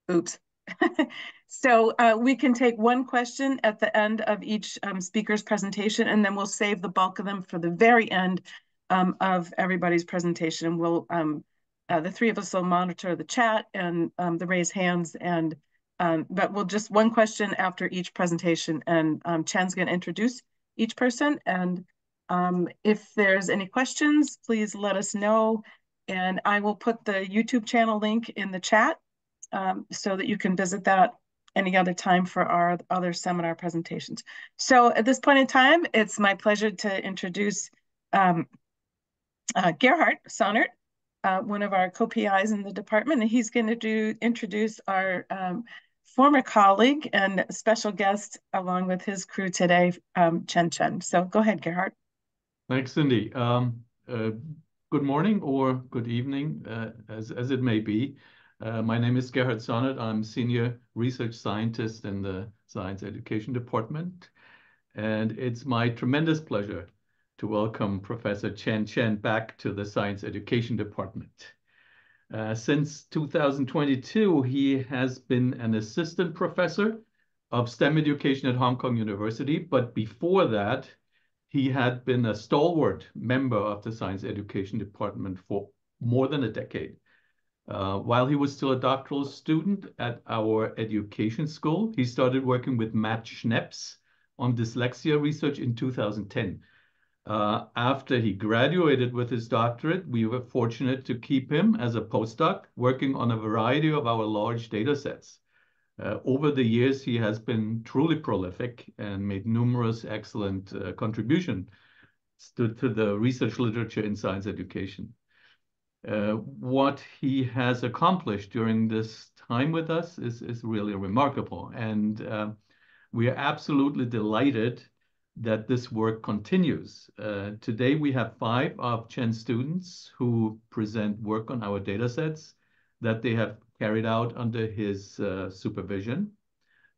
Oops. So we can take one question at the end of each speaker's presentation, and then we'll save the bulk of them for the very end of everybody's presentation. We'll the three of us will monitor the chat and the raise hands, and but we'll just one question after each presentation, and Chen's going to introduce each person. And if there's any questions, please let us know, and I will put the YouTube channel link in the chat so that you can visit that any other time for our other seminar presentations. So at this point in time, it's my pleasure to introduce Gerhard Sonnert, one of our co-PIs in the department, and he's going to introduce our former colleague and special guest along with his crew today, Chen Chen. So go ahead, Gerhard. Thanks, Cindy. Good morning or good evening, as it may be. My name is Gerhard Sonnert. I'm Senior Research Scientist in the Science Education Department. And it's my tremendous pleasure to welcome Professor Chen Chen back to the Science Education Department. Since 2022, he has been an assistant professor of STEM education at Hong Kong University. But before that, he had been a stalwart member of the Science Education Department for more than a decade. While he was still a doctoral student at our education school, he started working with Matt Schneps on dyslexia research in 2010. After he graduated with his doctorate, we were fortunate to keep him as a postdoc working on a variety of our large data sets. Over the years, he has been truly prolific and made numerous excellent contributions to the research literature in science education. What he has accomplished during this time with us is really remarkable. And we are absolutely delighted that this work continues. Today, we have 5 of Chen's students who present work on our data sets that they have carried out under his supervision.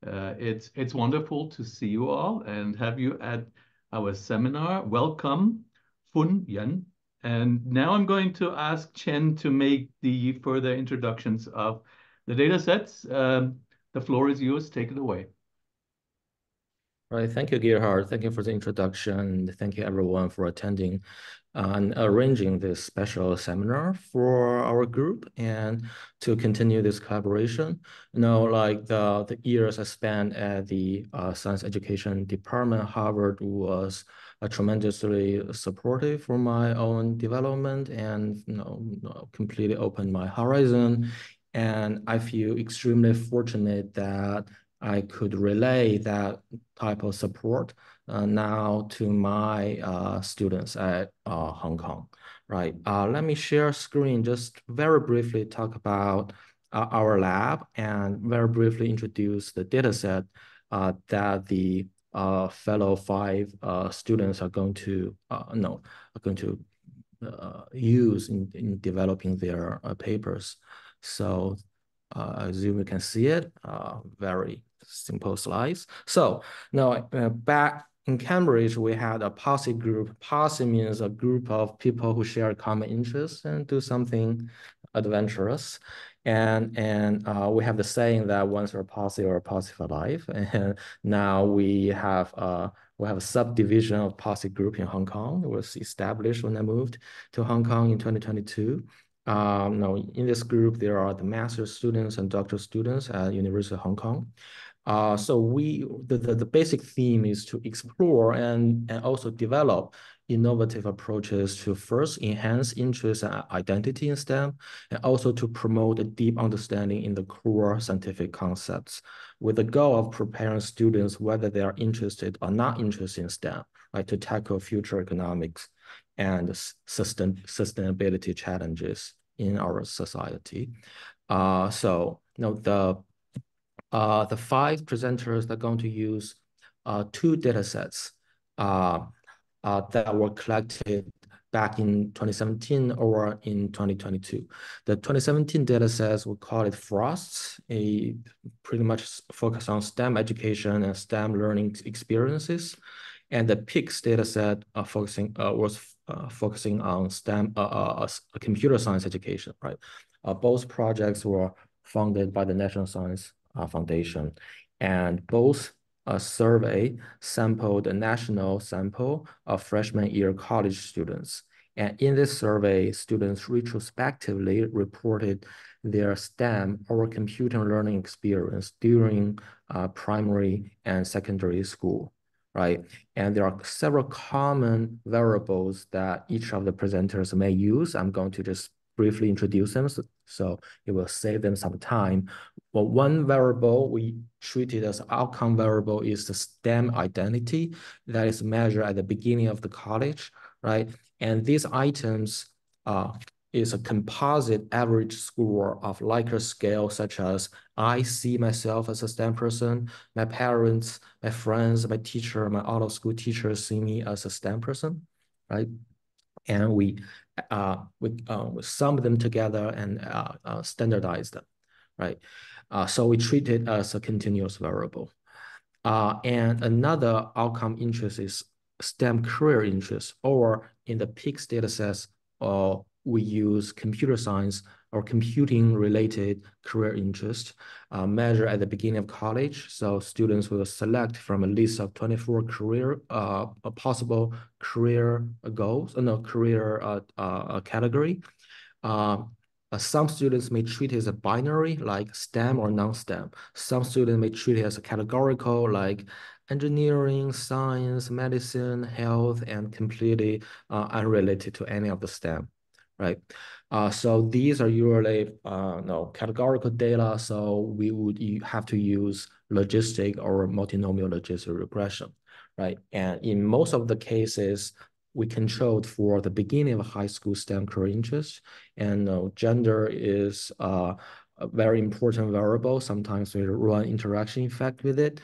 It's wonderful to see you all and have you at our seminar. Welcome, Fun Yan. And now I'm going to ask Chen to make the further introductions of the data sets. The floor is yours. Take it away. All right, thank you, Gerhard. Thank you for the introduction. Thank you, everyone, for attending and arranging this special seminar for our group and to continue this collaboration. You know, like the years I spent at the Science Education Department, Harvard was tremendously supportive for my own development and completely opened my horizon. And I feel extremely fortunate that I could relay that type of support now to my students at Hong Kong, right? Let me share screen, just very briefly talk about our lab and very briefly introduce the data set that the fellow 5 students are going to use in developing their papers. So as you can see it, very simple slides. So now back in Cambridge, we had a posse group. Posse means a group of people who share common interests and do something adventurous. And we have the saying that once you're a posse or a posse for life. And now we have a subdivision of posse group in Hong Kong. It was established when I moved to Hong Kong in 2022. Now, in this group, there are the master's students and doctoral students at University of Hong Kong. So the basic theme is to explore and also develop innovative approaches to first enhance interest and identity in STEM, and also to promote a deep understanding in the core scientific concepts, with the goal of preparing students whether they are interested or not interested in STEM, right, to tackle future economics and sustainability challenges in our society. So the 5 presenters are going to use 2 data sets that were collected back in 2017 or in 2022. The 2017 data sets, we call it FROST, pretty much focus on STEM education and STEM learning experiences. And the PICS data set was focusing on STEM, computer science education, right? Both projects were funded by the National Science Foundation. And both survey sampled a national sample of freshman year college students. And in this survey, students retrospectively reported their STEM or computer learning experience during primary and secondary school, right? And there are several common variables that each of the presenters may use. I'm going to just briefly introduce them, so it will save them some time. Well, one variable we treated as outcome variable is the STEM identity that is measured at the beginning of the college, right? And these items is a composite average score of Likert scale, such as I see myself as a STEM person, my parents, my friends, my teacher, my auto school teacher see me as a STEM person, right? And we sum them together and standardize them, right? So we treat it as a continuous variable. And another outcome interest is STEM career interest, or in the PICS datasets, we use computer science or computing related career interest measured at the beginning of college. So students will select from a list of 24 possible career goals, career category. Some students may treat it as a binary, like STEM or non-STEM. Some students may treat it as a categorical, like engineering, science, medicine, health, and completely unrelated to any of the STEM, right? So these are usually categorical data, so we would have to use logistic or multinomial logistic regression, right? And in most of the cases, we controlled for the beginning of high school STEM career interest, and gender is a very important variable. Sometimes we run interaction effect with it.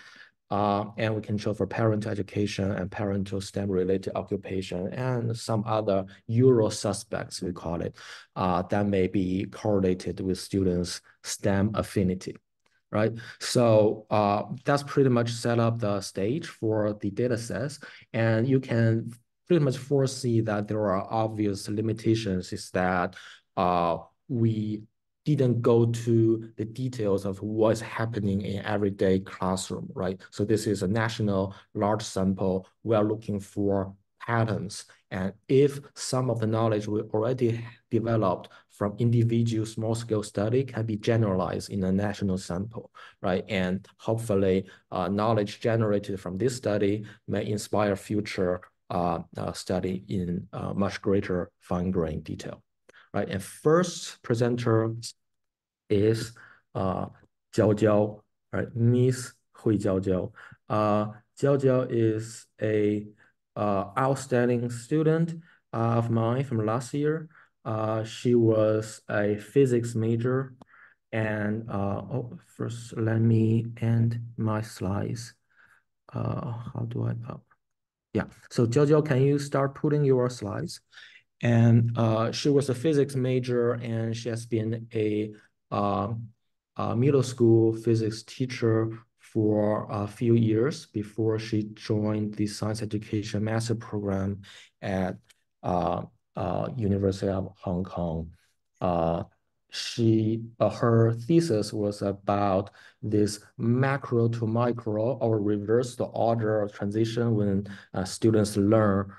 And we control for parental education and parental STEM-related occupation and some other Euro suspects, we call it, that may be correlated with students' STEM affinity, right? So that's pretty much set up the stage for the data sets. And you can pretty much foresee that there are obvious limitations, is that we didn't go to the details of what's happening in everyday classroom, right? So this is a national large sample. We are looking for patterns. And if some of the knowledge we already developed from individual small scale study can be generalized in a national sample, right? And hopefully knowledge generated from this study may inspire future study in much greater fine-grained detail, right? And first presenter is Jiaojiao, right? Miss Hui Jiaojiao. Jiaojiao is a outstanding student of mine from last year. She was a physics major, and first let me end my slides. How do I? Yeah. So Jojo, can you start putting your slides? And she was a physics major, and she has been a middle school physics teacher for a few years before she joined the science education master program at University of Hong Kong. Her thesis was about this macro to micro or reverse the order transition when students learn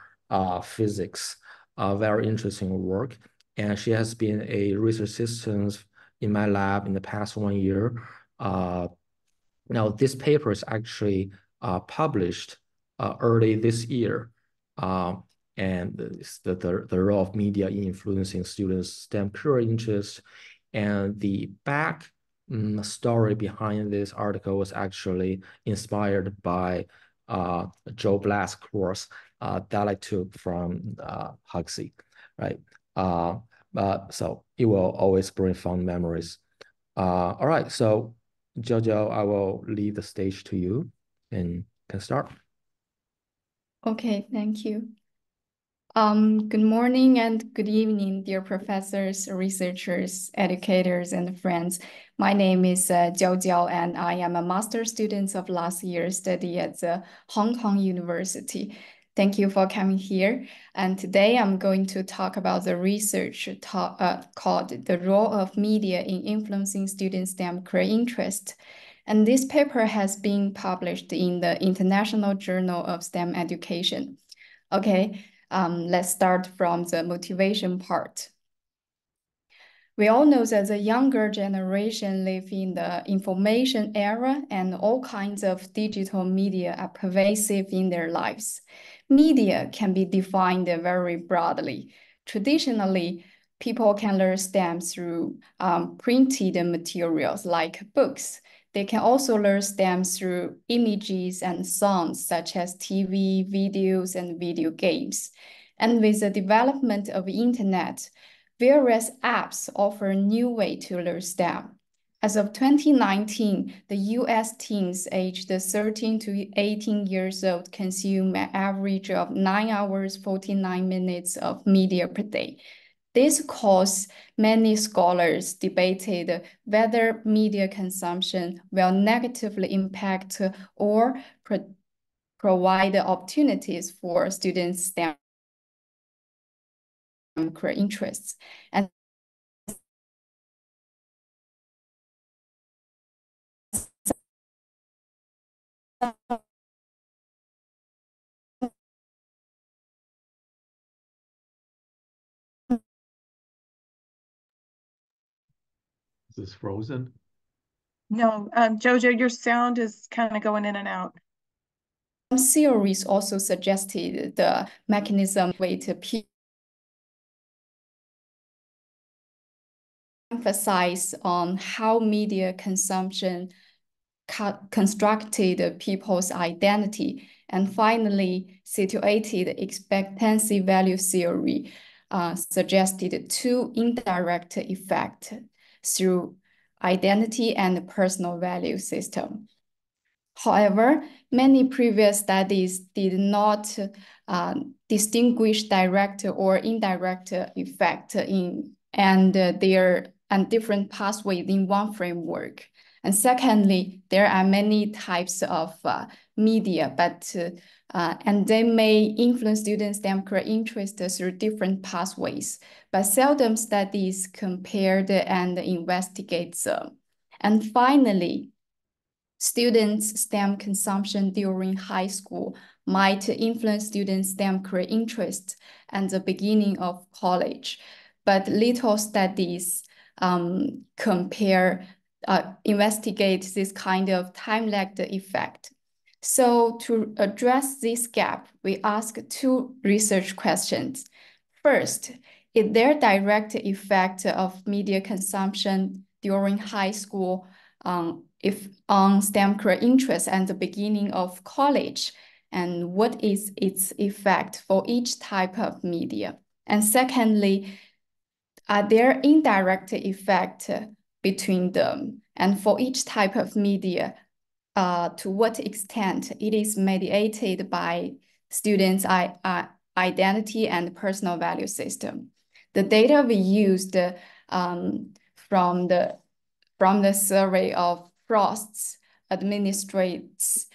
physics. Very interesting work. And she has been a research assistant in my lab in the past 1 year. Now, this paper is actually published early this year. And the role of media in influencing students' STEM career interests. And the back story behind this article was actually inspired by Joe Black's course that I took from Huxley, right? So it will always bring fond memories. All right, so Jojo, I will leave the stage to you and can start. Okay, thank you. Good morning and good evening, dear professors, researchers, educators, and friends. My name is Jiaojiao, and I am a master's student of last year's study at the Hong Kong University. Thank you for coming here. And today I'm going to talk about the research called The Role of Media in Influencing Students' STEM Career Interest. And this paper has been published in the International Journal of STEM Education. Okay, let's start from the motivation part. We all know that the younger generation live in the information era and all kinds of digital media are pervasive in their lives. Media can be defined very broadly. Traditionally, people can learn STEM through printed materials like books. They can also learn STEM through images and sounds such as TV, videos, and video games. And with the development of the internet, various apps offer a new way to learn STEM. As of 2019, the US teens aged 13 to 18 years old consume an average of 9 hours, 49 minutes of media per day. This caused many scholars debated whether media consumption will negatively impact or provide opportunities for students' STEM career interests. And Is this frozen? No, Jojo, your sound is kind of going in and out. some theories also suggested the mechanism way to emphasize on how media consumption constructed people's identity. And finally, situated expectancy value theory suggested two indirect effects through identity and personal value system. However, many previous studies did not distinguish direct or indirect effect and different pathways in one framework. And secondly, there are many types of media, and they may influence students' STEM career interest through different pathways, but seldom studies compared and investigate them. And finally, students' STEM consumption during high school might influence students' STEM career interests at the beginning of college, but little studies investigate this kind of time-lagged effect. So to address this gap, we ask two research questions. First, is there a direct effect of media consumption during high school on STEM career interest at the beginning of college? And what is its effect for each type of media? And secondly, are there indirect effects between them? And for each type of media, to what extent it is mediated by students' identity and personal value system? The data we used from the survey of Frost's administrators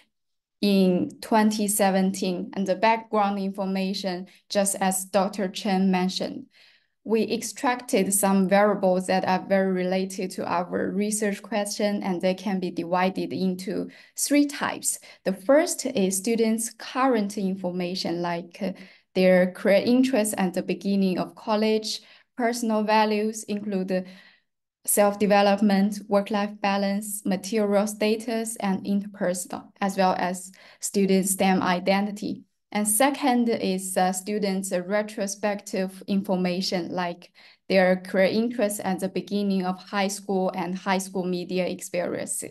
in 2017 and the background information, just as Dr. Chen mentioned. We extracted some variables that are very related to our research question, and they can be divided into three types. The first is students' current information, like their career interests at the beginning of college. Personal values include self-development, work-life balance, material status, and interpersonal, as well as students' STEM identity. And second is students' retrospective information, like their career interests at the beginning of high school and high school media experience.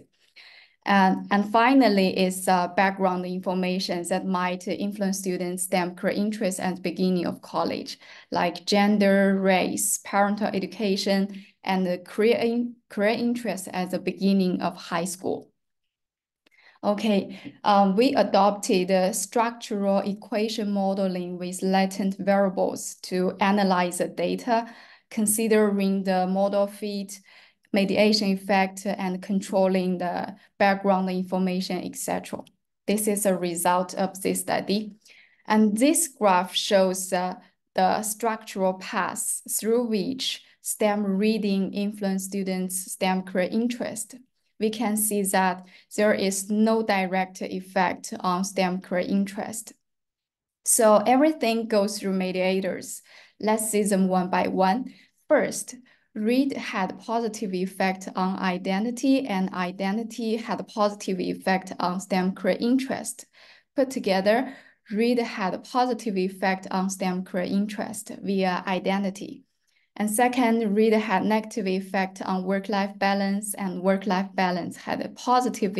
And finally is background information that might influence students' STEM career interests at the beginning of college, like gender, race, parental education, and the career interests at the beginning of high school. Okay, we adopted structural equation modeling with latent variables to analyze the data, considering the model fit, mediation effect, and controlling the background information, etc. This is a result of this study. And this graph shows the structural paths through which STEM reading influence students' STEM career interest. We can see that there is no direct effect on STEM career interest. So everything goes through mediators. Let's see them one by one. First, read had positive effect on identity, and identity had a positive effect on STEM career interest. Put together, read had a positive effect on STEM career interest via identity. And second, read had negative effect on work-life balance, and work-life balance had a positive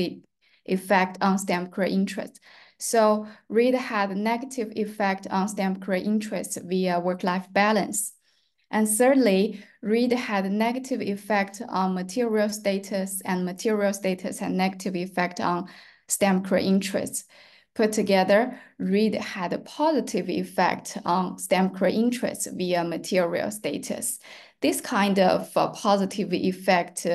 effect on STEM career interest. So read had a negative effect on STEM career interest via work-life balance. And thirdly, read had a negative effect on material status, and material status had negative effect on STEM career interests. Put together, read had a positive effect on STEM career interests via material status. This kind of positive effect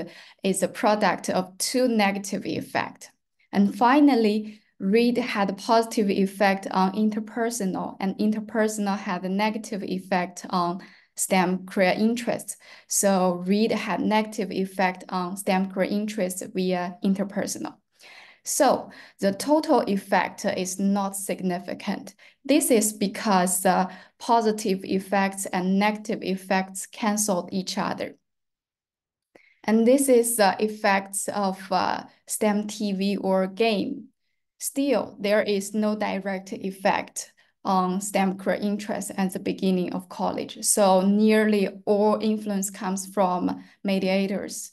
is a product of two negative effects. And finally, read had a positive effect on interpersonal, and interpersonal had a negative effect on STEM career interests. So read had negative effect on STEM career interests via interpersonal. So the total effect is not significant. This is because positive effects and negative effects canceled each other. And this is the effects of STEM TV or game. Still, there is no direct effect on STEM career interest at the beginning of college. So nearly all influence comes from mediators.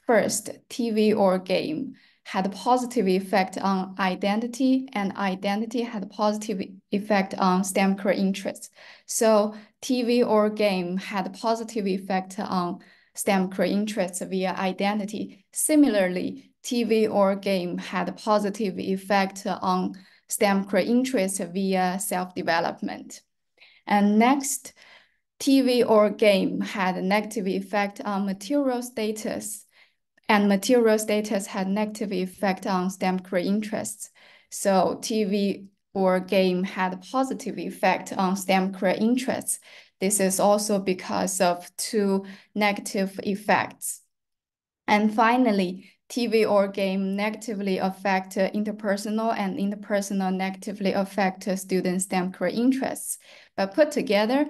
First, TV or game had a positive effect on identity, and identity had a positive effect on STEM career interest. So TV or game had a positive effect on STEM career interests via identity. Similarly, TV or game had a positive effect on STEM career interests via self-development. And next, TV or game had a negative effect on material status, and material status had negative effect on STEM career interests. So TV or game had a positive effect on STEM career interests. This is also because of two negative effects. And finally, TV or game negatively affect interpersonal, and interpersonal negatively affect students' STEM career interests. But put together,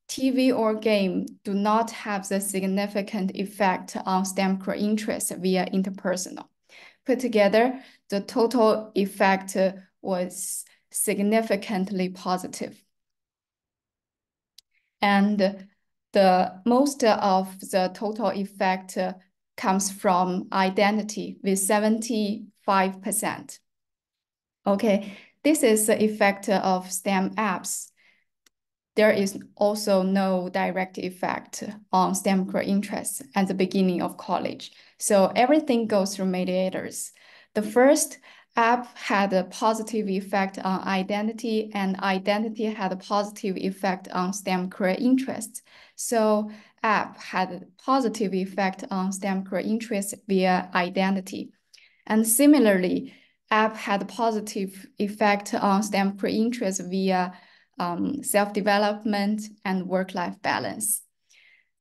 TV or game do not have the significant effect on STEM career interest via interpersonal. Put together, the total effect was significantly positive. And the most of the total effect comes from identity with 75%. Okay, this is the effect of STEM apps. There is also no direct effect on STEM career interests at the beginning of college. So everything goes through mediators. The first app had a positive effect on identity, and identity had a positive effect on STEM career interests. So app had a positive effect on STEM career interests via identity. And similarly, app had a positive effect on STEM career interests via self-development and work-life balance.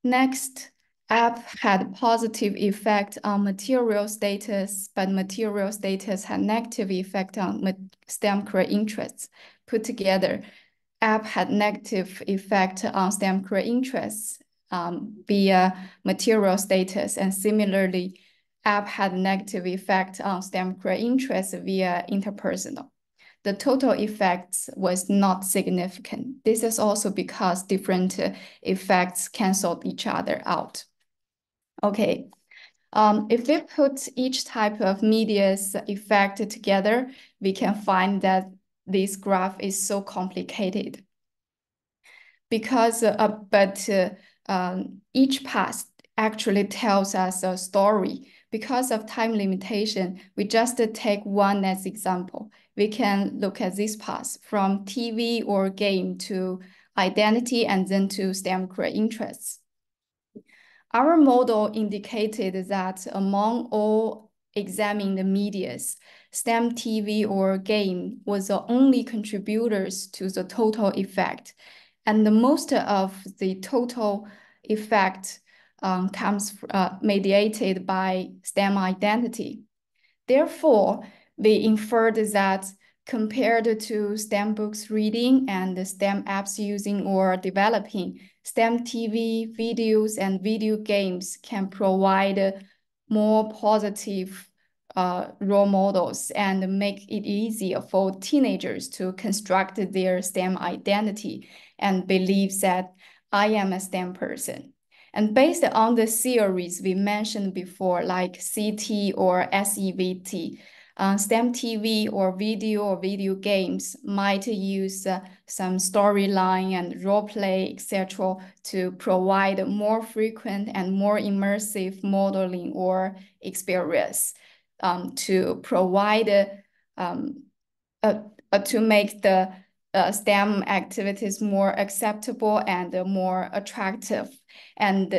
Next, app had positive effect on material status, but material status had negative effect on STEM career interests. Put together, app had negative effect on STEM career interests via material status, and similarly, app had negative effect on STEM career interests via interpersonal. The total effects was not significant. This is also because different effects canceled each other out. Okay, if we put each type of media's effect together, we can find that this graph is so complicated. Because, each path actually tells us a story. Because of time limitation, we just take one as example. We can look at this path from TV or game to identity and then to STEM career interests. Our model indicated that among all examine the medias, STEM TV or game was the only contributors to the total effect. And the most of the total effect comes mediated by STEM identity. Therefore, we inferred that compared to STEM books reading and the STEM apps using or developing, STEM TV, videos, and video games can provide more positive role models and make it easier for teenagers to construct their STEM identity and believe that I am a STEM person. And based on the theories we mentioned before, like CT or SEVT, STEM TV or video games might use some storyline and role play, etc., to provide more frequent and more immersive modeling or experience, to provide to make the STEM activities more acceptable and more attractive. And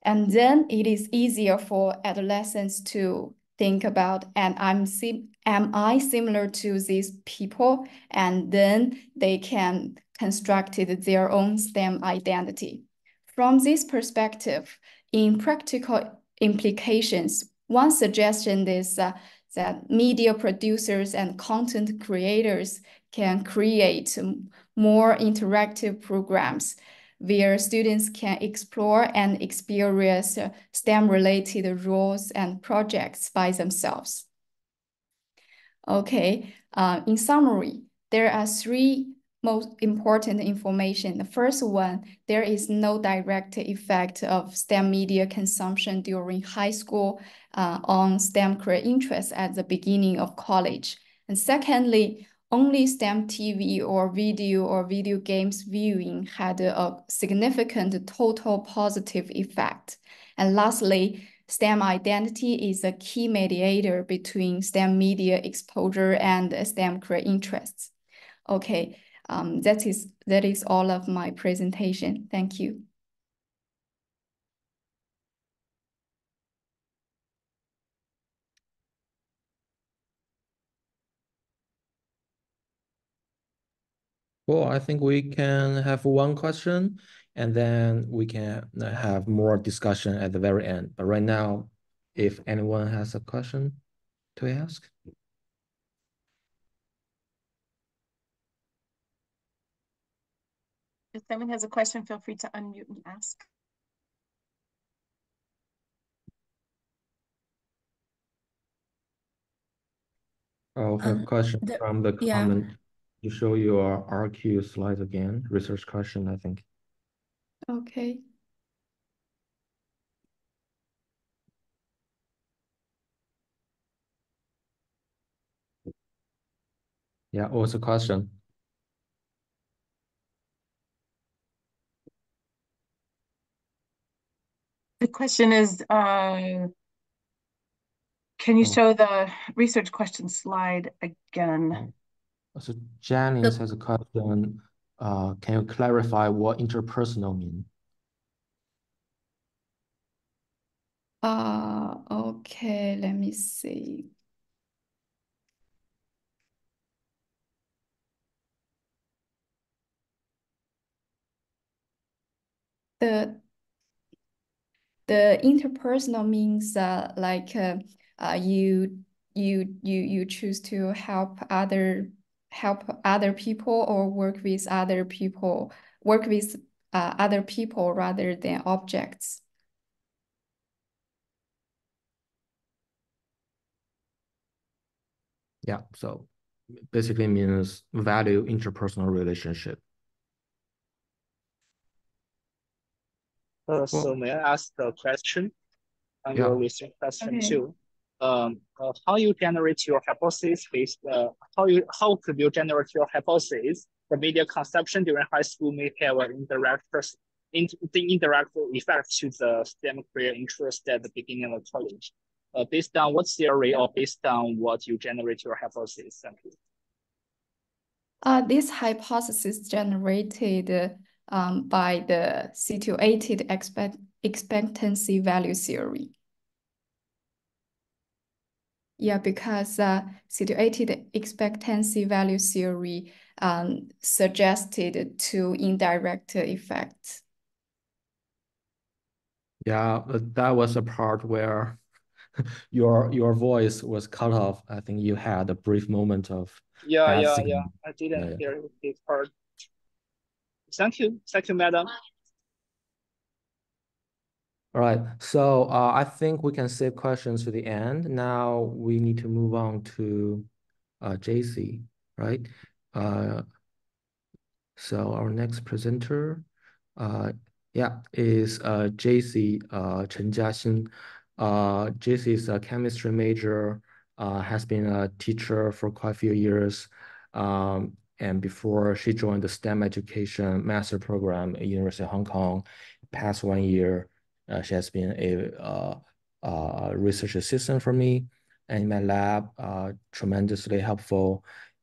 then it is easier for adolescents to think about, and am I similar to these people? And then they can construct their own STEM identity. From this perspective, in practical implications, one suggestion is that media producers and content creators can create more interactive programs where students can explore and experience STEM-related roles and projects by themselves. Okay, in summary, there are three most important information. The first one, there is no direct effect of STEM media consumption during high school on STEM career interests at the beginning of college. And secondly, only STEM TV or video games viewing had a significant total positive effect. And lastly, STEM identity is a key mediator between STEM media exposure and STEM career interests. Okay, that is all of my presentation. Thank you. Well, I think we can have one question and then we can have more discussion at the very end. But right now, if anyone has a question to ask. If someone has a question, feel free to unmute and ask. I'll have a question from the comment. Yeah. You show your RQ slides again, research question, I think. Okay. Yeah, what's the question? The question is, can you show the research question slide again? So Janice has a question. Can you clarify what interpersonal mean? Okay, let me see. The interpersonal means like you choose to help other people or work with other people rather than objects. Yeah, so basically means value interpersonal relationship. So may I ask a question on your research question too? How you generate your hypothesis based? How could you generate your hypothesis? The media consumption during high school may have an indirect effect to the STEM career interest at the beginning of college. Based on what theory or based on what you generate your hypothesis? Thank you. This hypothesis generated by the situated expectancy value theory. Yeah, because situated expectancy value theory suggested two indirect effects. Yeah, that was a part where your voice was cut off. I think you had a brief moment of bad signal. I didn't Yeah. hear this part. Thank you, madam. All right, so I think we can save questions to the end. Now we need to move on to JC, right? So our next presenter, is JC Chen Jiaxin. JC is a chemistry major, has been a teacher for quite a few years. And before she joined the STEM education master program at University of Hong Kong, past 1 year, she has been a research assistant for me and in my lab, tremendously helpful.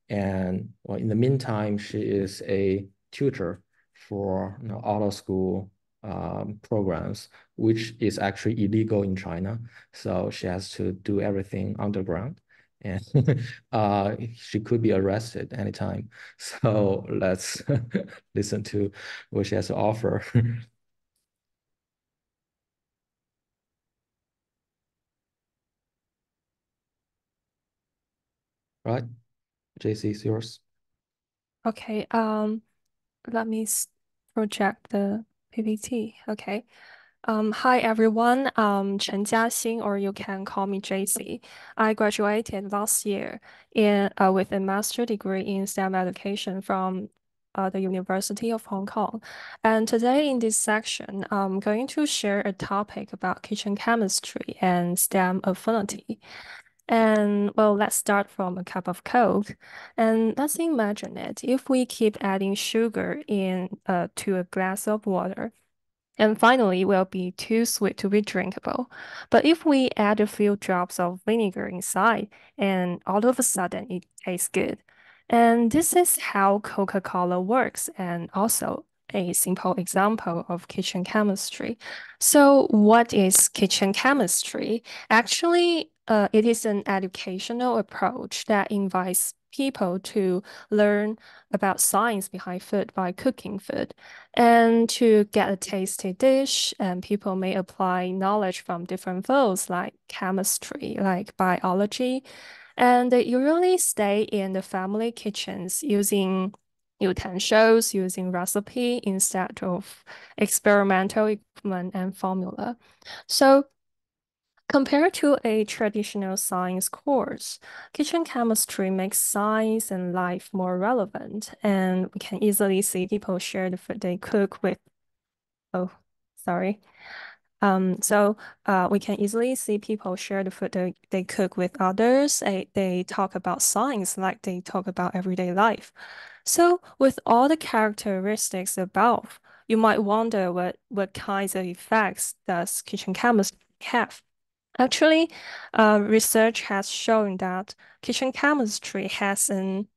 And well, in the meantime, she is a tutor for auto school programs, which is actually illegal in China. So she has to do everything underground, and she could be arrested anytime. So let's listen to what she has to offer. Right, JC, is yours. Okay, let me project the PPT. Okay. Hi everyone. Chen Jiaxin, or you can call me JC. I graduated last year with a master degree in STEM education from the University of Hong Kong. And today in this section, I'm going to share a topic about kitchen chemistry and STEM affinity. And well, let's start from a cup of Coke. And let's imagine it. If we keep adding sugar to a glass of water, and finally will be too sweet to be drinkable. But if we add a few drops of vinegar inside, and all of a sudden it tastes good. And this is how Coca-Cola works, and also a simple example of kitchen chemistry. So what is kitchen chemistry? Actually, it is an educational approach that invites people to learn about science behind food by cooking food. And to get a tasty dish, and people may apply knowledge from different fields like chemistry, like biology, and they usually stay in the family kitchens using utensils, using recipe instead of experimental equipment and formula. So compared to a traditional science course, kitchen chemistry makes science and life more relevant, and we can easily see people share the food they cook with. Oh, sorry. We can easily see people share the food they cook with others. They talk about science like they talk about everyday life. So with all the characteristics above, you might wonder what kinds of effects does kitchen chemistry have? Actually, research has shown that kitchen chemistry has an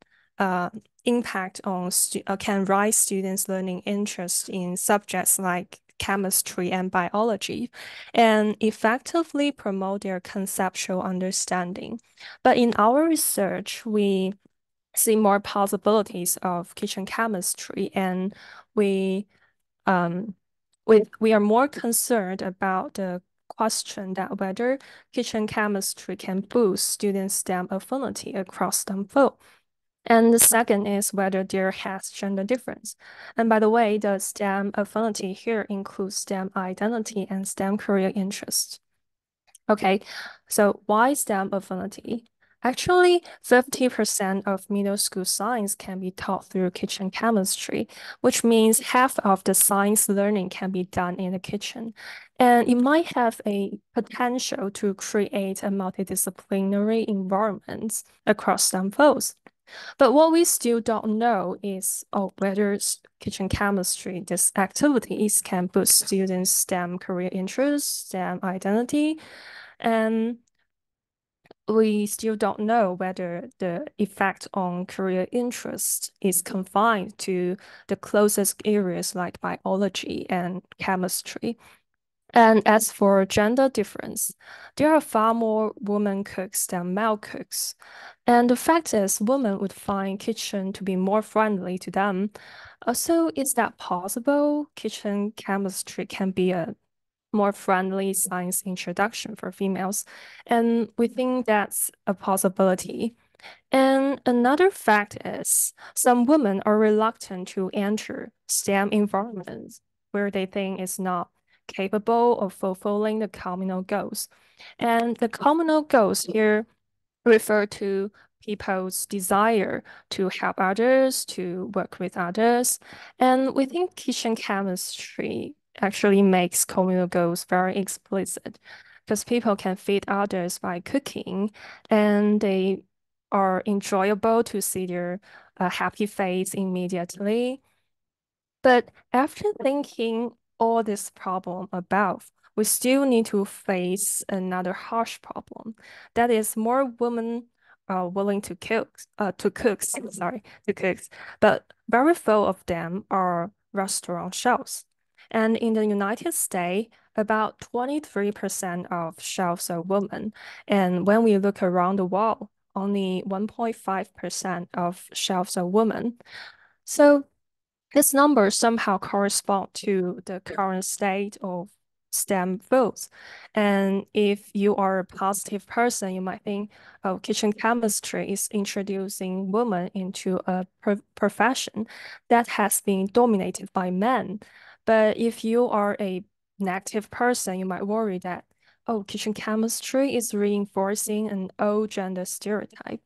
impact on can rise students' learning interest in subjects like chemistry and biology, and effectively promote their conceptual understanding. But in our research, we see more possibilities of kitchen chemistry, and we are more concerned about the question that whether kitchen chemistry can boost students' STEM affinity across STEM field. And the second is whether there has gender difference. And by the way, the STEM affinity here includes STEM identity and STEM career interest. Okay, so why STEM affinity? Actually, 50% of middle school science can be taught through kitchen chemistry, which means half of the science learning can be done in the kitchen. And it might have a potential to create a multidisciplinary environment across STEM fields. But what we still don't know is whether kitchen chemistry, this activities can boost students' STEM career interest, STEM identity, and we still don't know whether the effect on career interest is confined to the closest areas like biology and chemistry. And as for gender difference, there are far more women cooks than male cooks. And the fact is, women would find kitchen to be more friendly to them. So is that possible? Kitchen chemistry can be a more friendly science introduction for females. And we think that's a possibility. And another fact is some women are reluctant to enter STEM environments where they think it's not capable of fulfilling the communal goals. And the communal goals here refer to people's desire to help others, to work with others. And we think kitchen chemistry actually makes communal goals very explicit because people can feed others by cooking and they are enjoyable to see their happy face immediately. But after thinking all this problem above, we still need to face another harsh problem. That is more women are willing to cook, but very few of them are restaurant chefs. And in the United States, about 23% of chefs are women. And when we look around the world, only 1.5% of chefs are women. So this number somehow correspond to the current state of STEM fields. And if you are a positive person, you might think, oh, kitchen chemistry is introducing women into a profession that has been dominated by men. But if you are a negative person, you might worry that, oh, kitchen chemistry is reinforcing an old gender stereotype.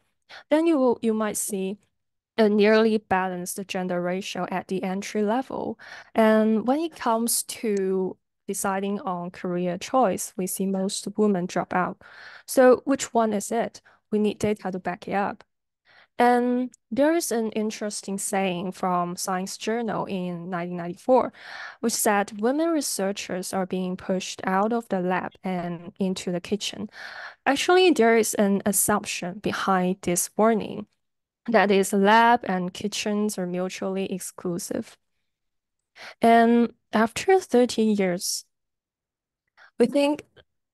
Then you might see a nearly balanced gender ratio at the entry level. And when it comes to deciding on career choice, we see most women drop out. So which one is it? We need data to back it up. And there is an interesting saying from Science Journal in 1994, which said women researchers are being pushed out of the lab and into the kitchen. Actually, there is an assumption behind this warning. That is, lab and kitchens are mutually exclusive. And after 30 years, we think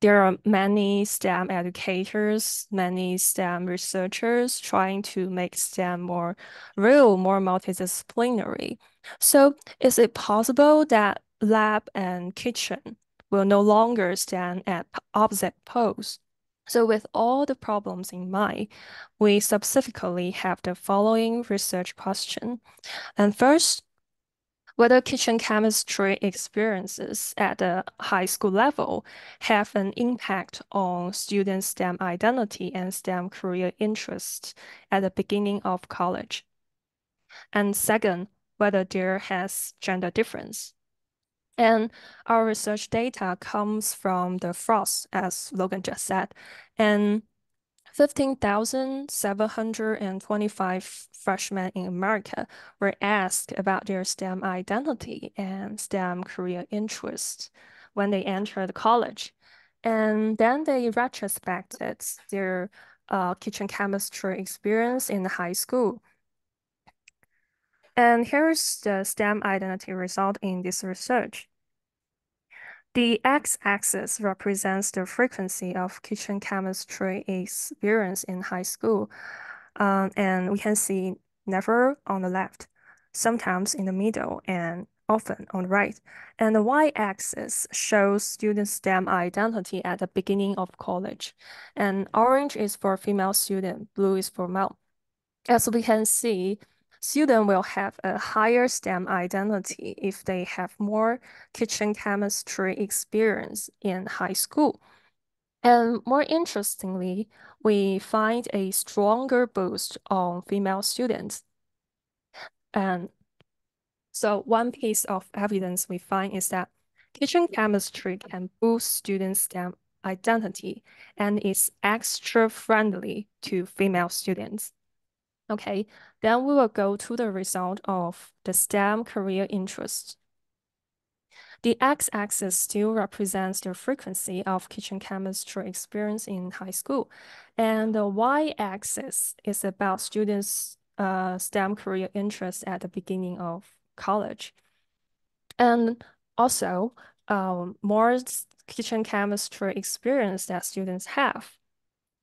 there are many STEM educators, many STEM researchers trying to make STEM more real, more multidisciplinary. So is it possible that lab and kitchen will no longer stand at opposite poles? So with all the problems in mind, we specifically have the following research question. And first, whether kitchen chemistry experiences at the high school level have an impact on students' STEM identity and STEM career interests at the beginning of college. And second, whether there has gender difference. And our research data comes from the frost, as Logan just said, and 15,725 freshmen in America were asked about their STEM identity and STEM career interests when they entered college. And then they retrospected their kitchen chemistry experience in high school. And here's the STEM identity result in this research. The x-axis represents the frequency of kitchen chemistry experience in high school. And we can see never on the left, sometimes in the middle, and often on the right. And the y-axis shows student STEM identity at the beginning of college. And orange is for female student, blue is for male. As we can see, students will have a higher STEM identity if they have more kitchen chemistry experience in high school. And more interestingly, we find a stronger boost on female students. And so one piece of evidence we find is that kitchen chemistry can boost students' STEM identity and is extra friendly to female students. Okay, then we will go to the result of the STEM career interest. The x-axis still represents the frequency of kitchen chemistry experience in high school. And the y-axis is about students' STEM career interest at the beginning of college. And also, more kitchen chemistry experience that students have,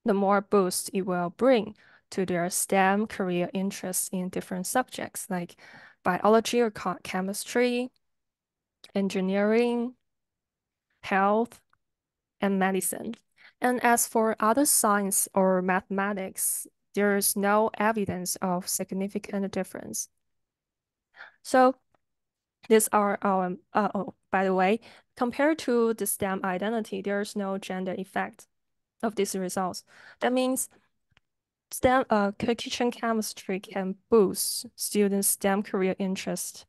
the more boost it will bring to their STEM career interests in different subjects like biology or chemistry, engineering, health, and medicine. And as for other science or mathematics, there is no evidence of significant difference. So these are our, oh, by the way, compared to the STEM identity, there's no gender effect of these results. That means STEM, kitchen chemistry can boost students' STEM career interest.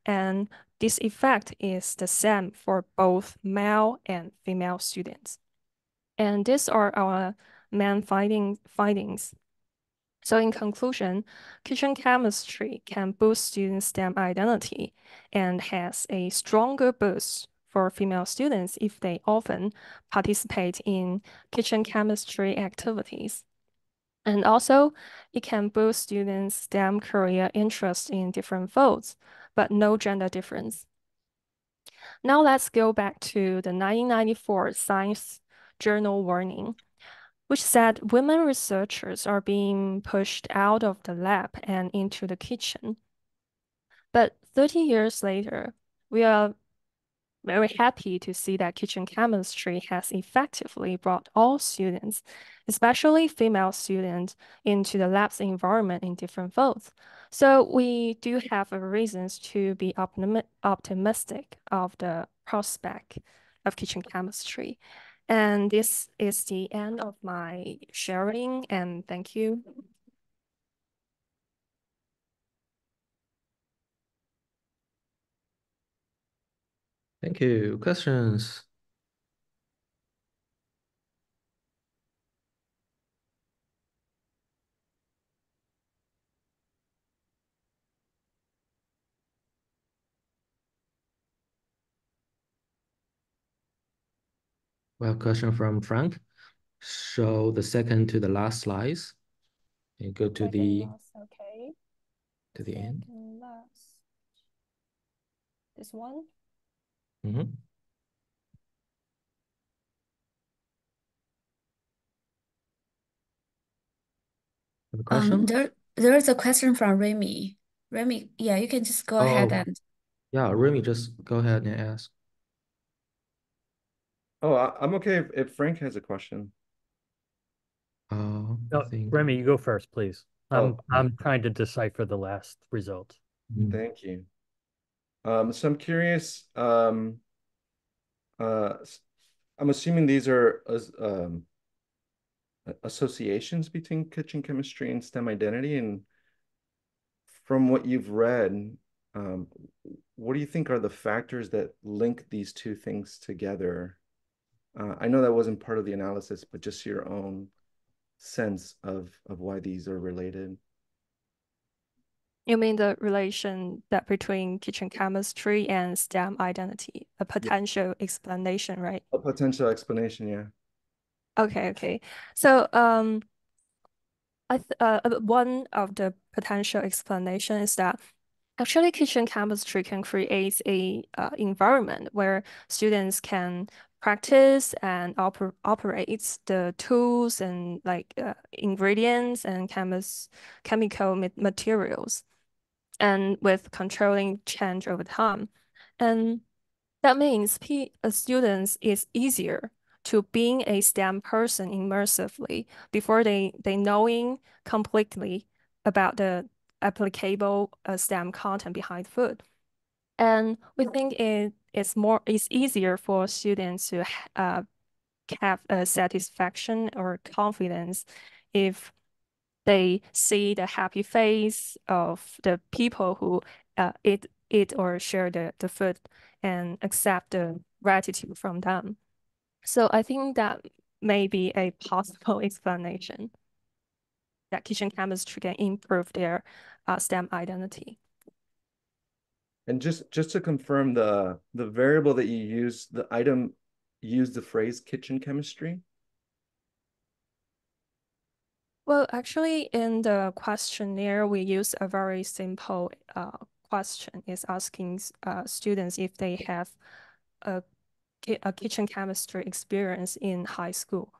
And this effect is the same for both male and female students. And these are our main findings. So in conclusion, kitchen chemistry can boost students' STEM identity and has a stronger boost for female students if they often participate in kitchen chemistry activities. And also, it can boost students' STEM career interest in different fields, but no gender difference. Now let's go back to the 1994 Science Journal warning, which said women researchers are being pushed out of the lab and into the kitchen. But 30 years later, we are very happy to see that kitchen chemistry has effectively brought all students, especially female students, into the lab's environment in different fields. So we do have reasons to be optimistic of the prospect of kitchen chemistry. And this is the end of my sharing, and thank you. Thank you. Questions? We have a question from Frank. Show the second to the last slides. And go to the okay. To the end. Last. This one. Mm-hmm. Have a question? There is a question from Remy. Remy, yeah, you can just go ahead and. Yeah, Remy, just go ahead and ask. Oh, I'm okay if Frank has a question. No, Remy, you go first, please. I'm trying to decipher the last result. Thank you. So I'm curious. I'm assuming these are associations between kitchen chemistry and STEM identity. And from what you've read, what do you think are the factors that link these two things together? I know that wasn't part of the analysis, but just your own sense of why these are related. You mean the relation that between kitchen chemistry and STEM identity, a potential explanation, right? A potential explanation, yeah. Okay. So one of the potential explanation is that actually kitchen chemistry can create a environment where students can practice and operate the tools and like ingredients and chemical materials, and with controlling change over time. And that means students is easier to being a STEM person immersively before they knowing completely about the applicable STEM content behind food. And we think it's easier for students to have a satisfaction or confidence if they see the happy face of the people who eat or share the food and accept the gratitude from them. So I think that may be a possible explanation that kitchen chemistry can improve their STEM identity. And just to confirm, the variable that you use, the item used the phrase kitchen chemistry? Well, actually, in the questionnaire, we use a very simple question. It's asking students if they have a kitchen chemistry experience in high school,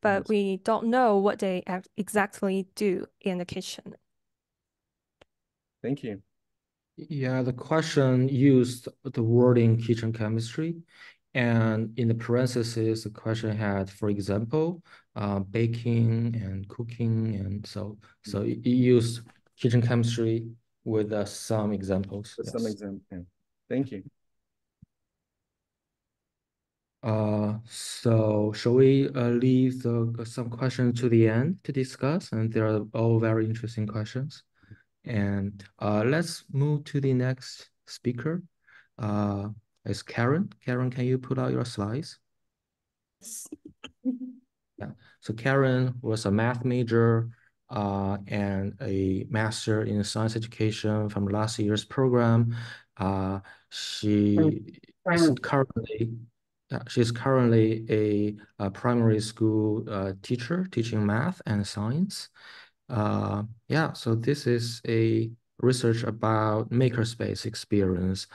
but we don't know what they exactly do in the kitchen. Thank you. Yeah, the question used the wording kitchen chemistry, and in the parentheses, the question had, for example, baking and cooking, and so it used kitchen chemistry with some examples. With some examples. Yeah. Thank you. So shall we leave some questions to the end to discuss? And they are all very interesting questions. And let's move to the next speaker. Is Karen. Karen, can you put out your slides? Yeah. So Karen was a math major and a master in science education from last year's program. She's currently a primary school teacher teaching math and science. Yeah, so this is a research about makerspace experience,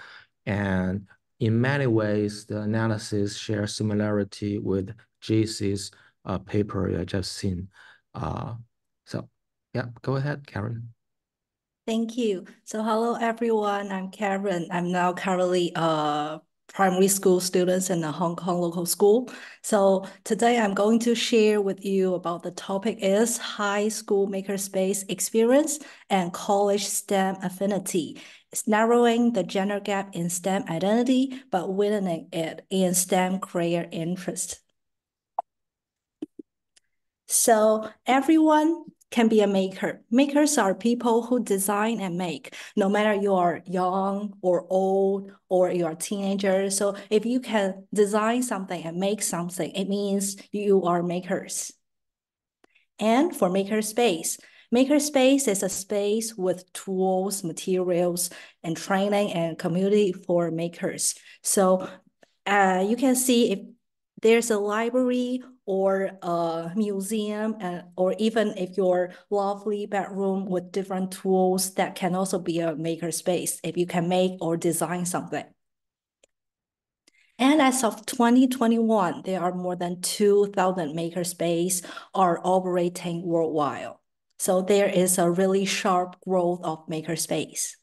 and in many ways, the analysis shares similarity with JC's paper you just seen. So yeah, go ahead, Karen. Thank you. So hello everyone, I'm Karen. I'm now currently a primary school student in a Hong Kong local school. So today I'm going to share with you about the topic is high school makerspace experience and college STEM affinity. It's narrowing the gender gap in STEM identity, but widening it in STEM career interest. So everyone can be a maker. Makers are people who design and make, no matter you are young or old or you're a teenager. So if you can design something and make something, it means you are makers. And for makerspace is a space with tools, materials, and training and community for makers. So you can see if there's a library or a museum, or even if your lovely bedroom with different tools, that can also be a makerspace if you can make or design something. And as of 2021, there are more than 2,000 makerspace are operating worldwide. So there is a really sharp growth of makerspace.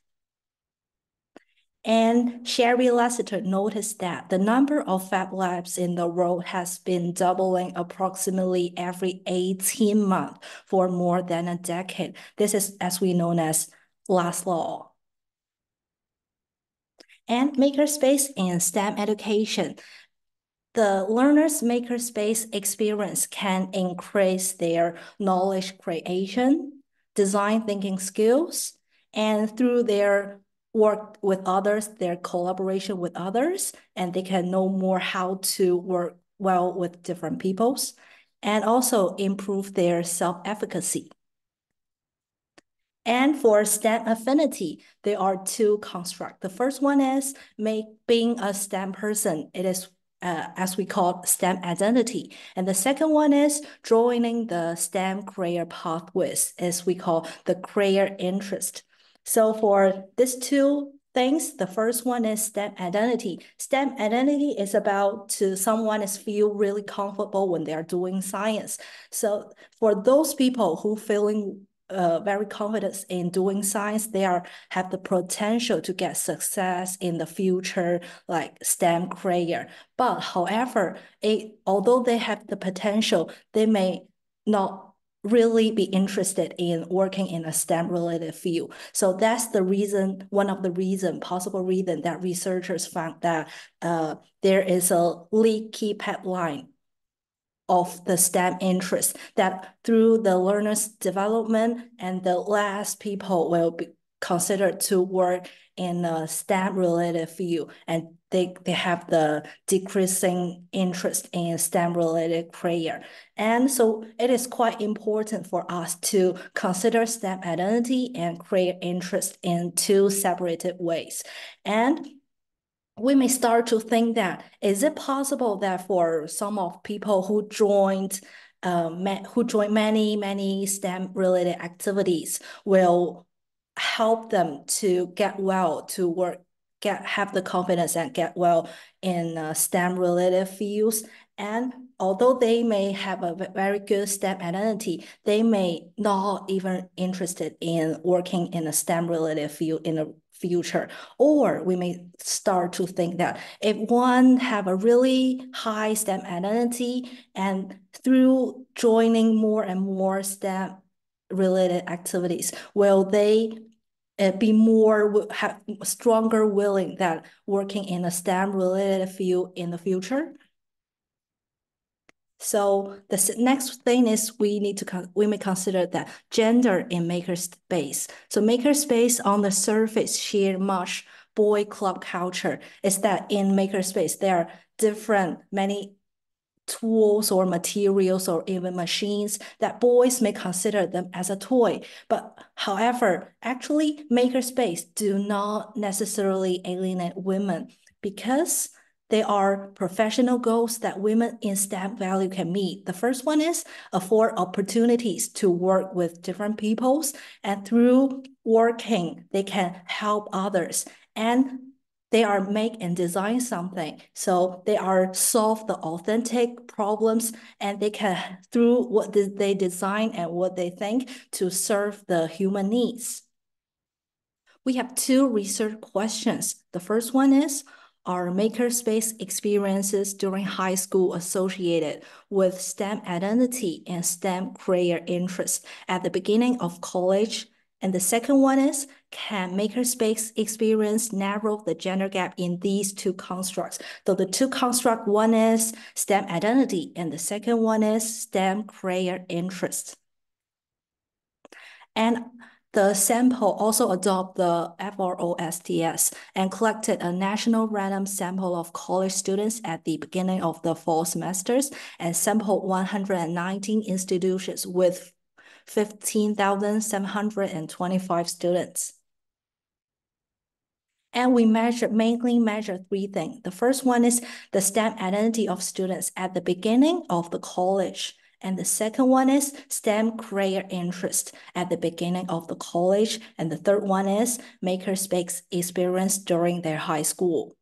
And Sherry Lassiter noticed that the number of Fab Labs in the world has been doubling approximately every 18 months for more than a decade. This is as we know as last law. And makerspace in STEM education. The learner's makerspace experience can increase their knowledge creation, design thinking skills, and through their work with others, their collaboration with others, and they can know more how to work well with different peoples, and also improve their self-efficacy. And for STEM affinity, there are two constructs. The first one is being a STEM person. It is as we call STEM identity. And the second one is joining the STEM career pathways, as we call the career interest. So for these two things, the first one is STEM identity. STEM identity is about someone is feel really comfortable when they are doing science. So for those people who feeling very confident in doing science, they have the potential to get success in the future, like STEM career. But however, although they have the potential, they may not really be interested in working in a STEM related field. So that's the reason, one of the possible reason that researchers found that there is a leaky pipeline of the STEM interest, that through the learner's development and the less people will be considered to work in a STEM related field, and they have the decreasing interest in STEM related career. And so it is quite important for us to consider STEM identity and career interest in two separated ways. And we may start to think that, is it possible that for some of people who joined many STEM related activities will help them to get well to work have the confidence and get well in STEM related fields. And although they may have a very good STEM identity, they may not even interested in working in a STEM related field in the future. Or we may start to think that if one have a really high STEM identity and through joining more and more STEM related activities, will they be more, have stronger willing that working in a STEM related field in the future? So the next thing is we may consider that gender in makerspace. So makerspace on the surface share much boy club culture. Is that in makerspace there are many tools or materials or even machines that boys may consider them as a toy. But however, actually makerspace do not necessarily alienate women because they are professional goals that women in STEM value can meet. The first one is afford opportunities to work with different peoples, and through working, they can help others. And they are make and design something. So they are solve the authentic problems, and they can, through what they design and what they think, to serve the human needs. We have two research questions. The first one is, are makerspace experiences during high school associated with STEM identity and STEM career interest at the beginning of college? And the second one is, can makerspace experience narrow the gender gap in these two constructs? So the two constructs, one is STEM identity and the second one is STEM career interest. And the sample also adopted the FROSTS and collected a national random sample of college students at the beginning of the fall semesters and sampled 119 institutions with 15,725 students. And we mainly measure three things. The first one is the STEM identity of students at the beginning of the college. And the second one is STEM career interest at the beginning of the college. And the third one is makerspace experience during their high school.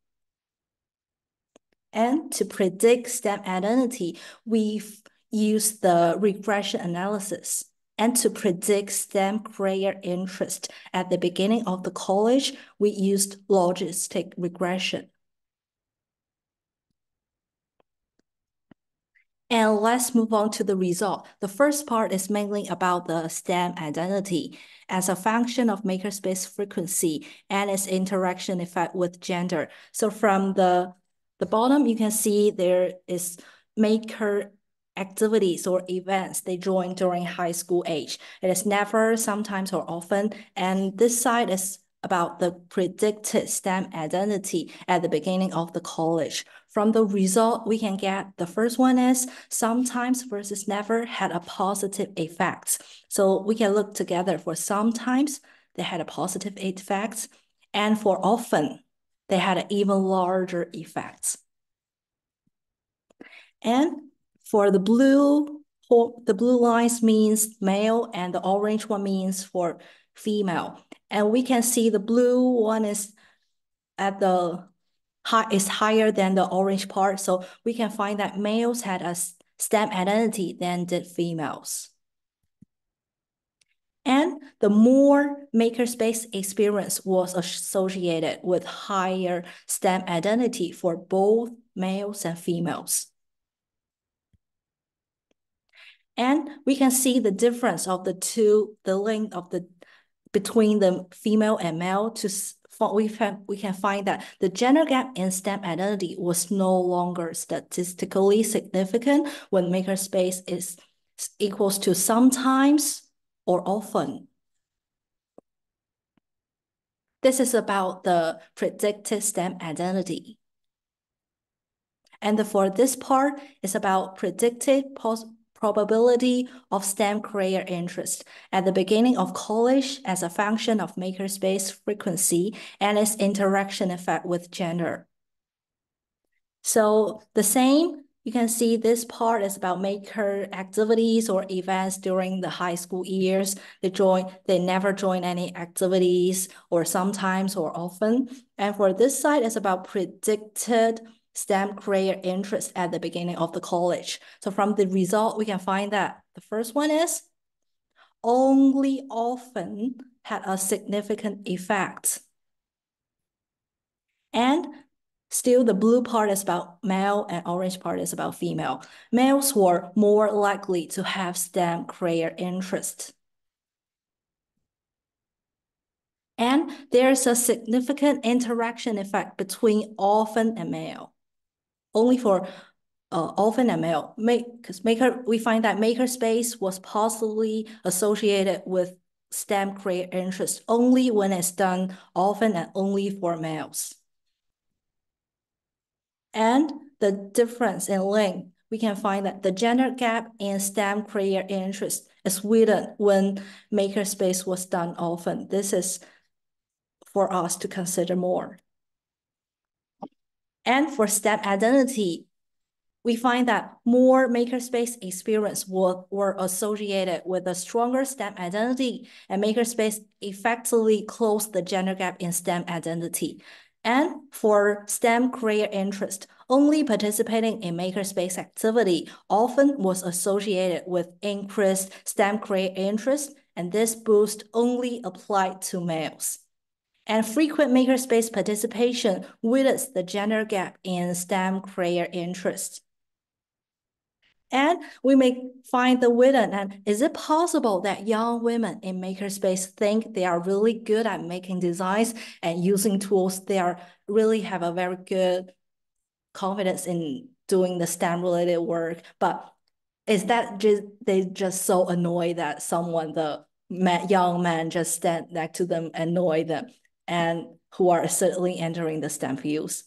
And to predict STEM identity, we've used the regression analysis. And to predict STEM career interest at the beginning of the college, we used logistic regression. And let's move on to the result. The first part is mainly about the STEM identity as a function of makerspace frequency and its interaction effect with gender. So from the bottom, you can see there is maker activities or events they join during high school age. It is never, sometimes, or often. And this side is about the predicted STEM identity at the beginning of the college. From the result, we can get the first one is sometimes versus never had a positive effect. So we can look together for sometimes they had a positive effect, and for often they had an even larger effect. And for the blue lines means male and the orange one means for female. And we can see the blue one is at the is higher than the orange part. So we can find that males had a STEM identity than did females. And the more makerspace experience was associated with higher STEM identity for both males and females. And we can see the difference of the length of between the female and male we can find that the gender gap in STEM identity was no longer statistically significant when makerspace is equals to sometimes or often. This is about the predicted STEM identity. And for this part, it's about predicted probability of STEM career interest at the beginning of college as a function of makerspace frequency and its interaction effect with gender. So the same, You can see this part is about maker activities or events during the high school years. They never join any activities or sometimes or often. And for this side, it's about predicted STEM career interest at the beginning of the college. So from the result, we can find that the first one is only often had a significant effect. And still, the blue part is about male and orange part is about female. Males were more likely to have STEM career interest. And there's a significant interaction effect between often and male. Only for often and male. Because we find that makerspace was possibly associated with STEM career interest only when it's done often and only for males. And the difference in length, we can find that the gender gap in STEM career interest is widened when makerspace was done often. This is for us to consider more. And for STEM identity, we find that more makerspace experience were associated with a stronger STEM identity, and makerspace effectively closed the gender gap in STEM identity. And for STEM career interest, only participating in makerspace activity often was associated with increased STEM career interest, and this boost only applied to males. And frequent makerspace participation widens the gender gap in STEM career interest. And we may find the widen. And is it possible that young women in makerspace think they are really good at making designs and using tools? They really have a very good confidence in doing the STEM related work. But is that they just so annoyed that young man just stand next to them, annoy them, and who are certainly entering the STEM fields?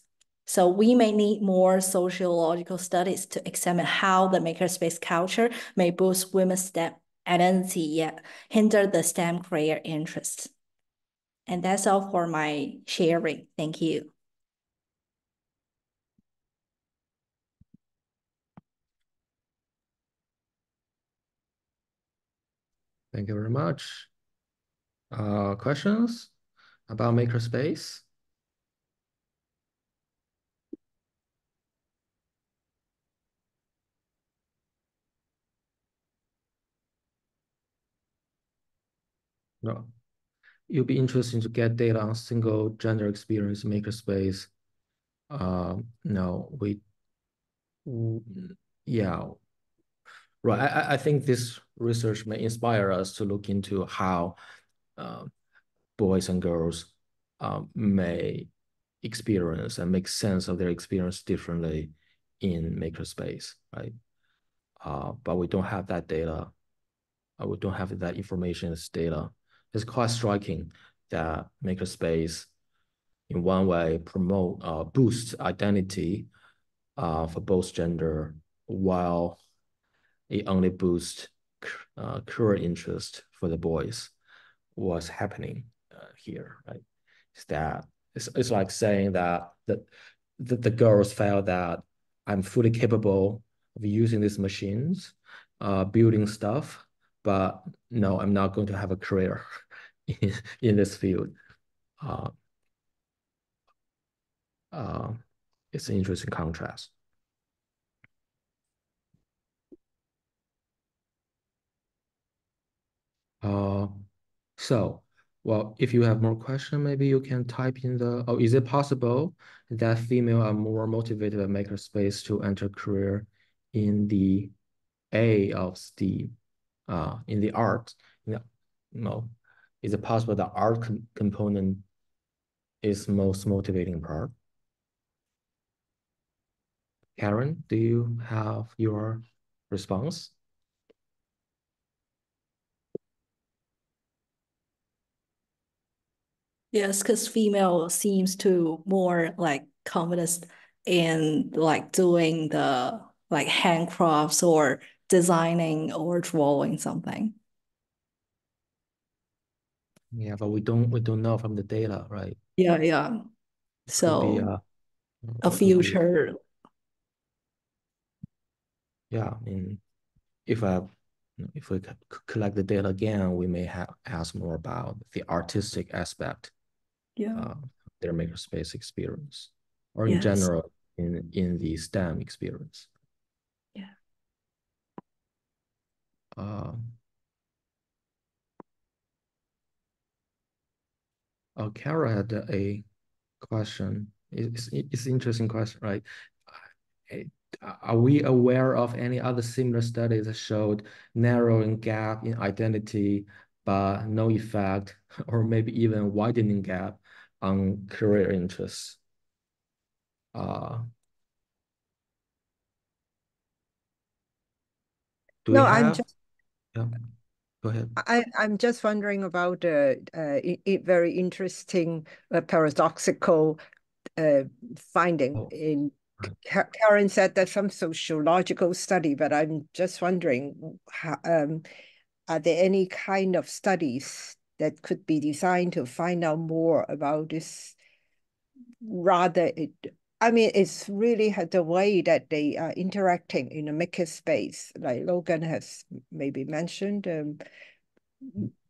So we may need more sociological studies to examine how the makerspace culture may boost women's STEM identity yet hinder the STEM career interests. And that's all for my sharing. Thank you. Thank you very much. Questions about makerspace? No. It'll be interesting to get data on single gender experience makerspace. No, yeah. Right. I think this research may inspire us to look into how boys and girls may experience and make sense of their experience differently in makerspace, right? But we don't have that data. We don't have that information as data. It's quite striking that makerspace, in one way, boosts identity for both gender, while it only boosts career interest for the boys. What's happening here, right? Is that it's like saying that the girls felt that I'm fully capable of using these machines, building stuff, but no, I'm not going to have a career in this field. It's an interesting contrast. So, well, if you have more questions, maybe you can type in is it possible that female are more motivated at makerspace to enter career in the A of STEAM, in the art? No. Is it possible the art component is most motivating part? Karen, do you have your response? Yes, because female seems to more like confidence in like doing the like handcrafts or designing or drawing something. Yeah, but we don't know from the data, right? Yeah. It could be So a future. Yeah, I mean, if we collect the data again, we may have ask more about the artistic aspect, their makerspace experience, or in general in the STEM experience. Yeah. Kara had a question. It's an interesting question, right? Are we aware of any other similar studies that showed narrowing gap in identity, but no effect, or maybe even widening gap on career interests? Do we have? Yeah, go ahead. I'm just wondering about very interesting paradoxical finding in Karen said there's some sociological study, but I'm just wondering, how, are there any kind of studies that could be designed to find out more about this? Rather, I mean, it's really the way that they are interacting in a makerspace, like Logan has maybe mentioned.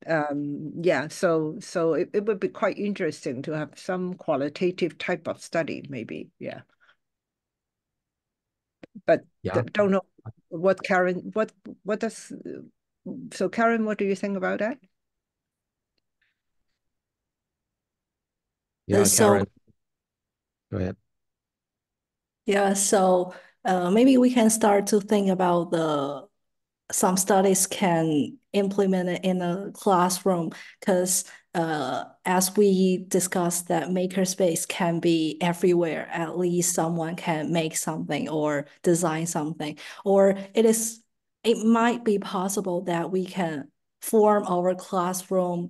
Yeah, so it would be quite interesting to have some qualitative type of study, maybe. Yeah. But don't know what Karen, what does, so Karen, what do you think about that? Yeah, Karen, go ahead. Yeah, so maybe we can start to think about some studies can implement it in a classroom, because as we discussed, that makerspace can be everywhere. At least someone can make something or design something, or it might be possible that we can form our classroom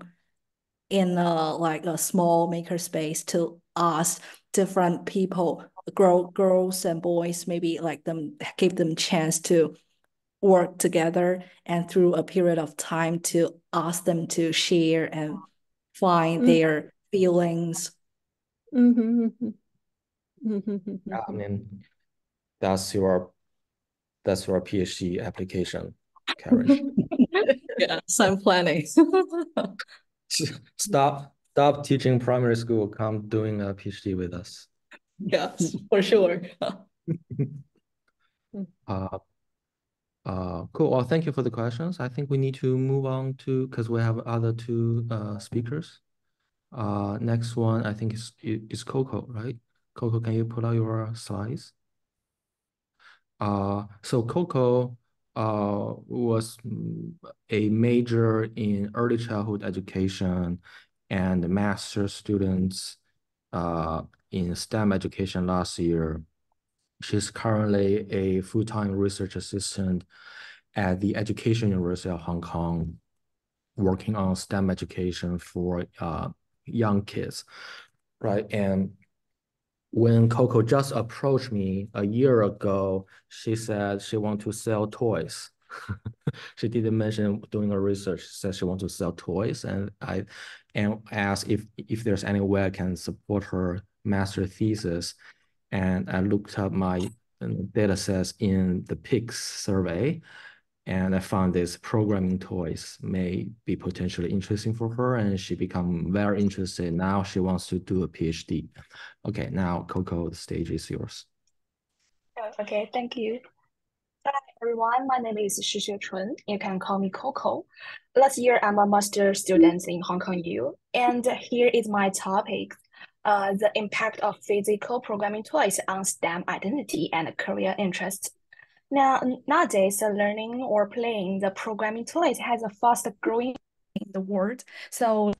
in like a small makerspace to ask different people, girls and boys, maybe like give them chance to work together, and through a period of time to ask them to share and find their feelings. I mean, that's your PhD application, Karen. Yes, I'm planning. Stop teaching primary school, come doing a PhD with us. Yes, for sure. Cool. Well, thank you for the questions. I think we need to move on to, because we have other two speakers. Next one, I think is Coco, right? Coco, can you pull out your slides? So Coco was a major in early childhood education and master students in STEM education last year. She's currently a full-time research assistant at the Education University of Hong Kong, working on STEM education for young kids, right? And when Coco just approached me a year ago, she said she wants to sell toys. She didn't mention doing her research. She said she wants to sell toys, and I asked if there's any way I can support her master thesis. And I looked up my data sets in the PICS survey, and I found this programming toys may be potentially interesting for her, and she become very interested. Now she wants to do a PhD. Okay, now Coco, the stage is yours. Okay, thank you. Hi everyone, my name is Xuechun. You can call me Coco. Last year, I'm a master student in Hong Kong U, and here is my topic, the impact of physical programming toys on STEM identity and career interests. Now, nowadays, learning or playing the programming toys has a fast growing in the world. So,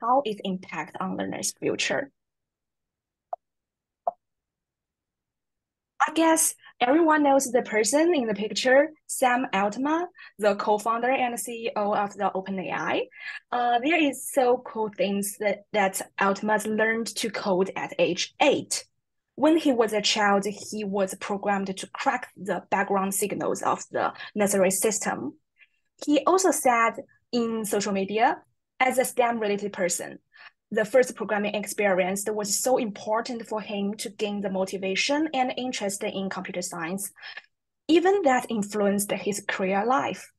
how it impact on learners' future? I guess everyone knows the person in the picture, Sam Altman, the co-founder and CEO of the OpenAI. There is so cool things that Altman learned to code at age 8. When he was a child, he was programmed to crack the background signals of the nursery system. He also said in social media, as a STEM-related person, the first programming experience was so important for him to gain the motivation and interest in computer science. even that influenced his career life.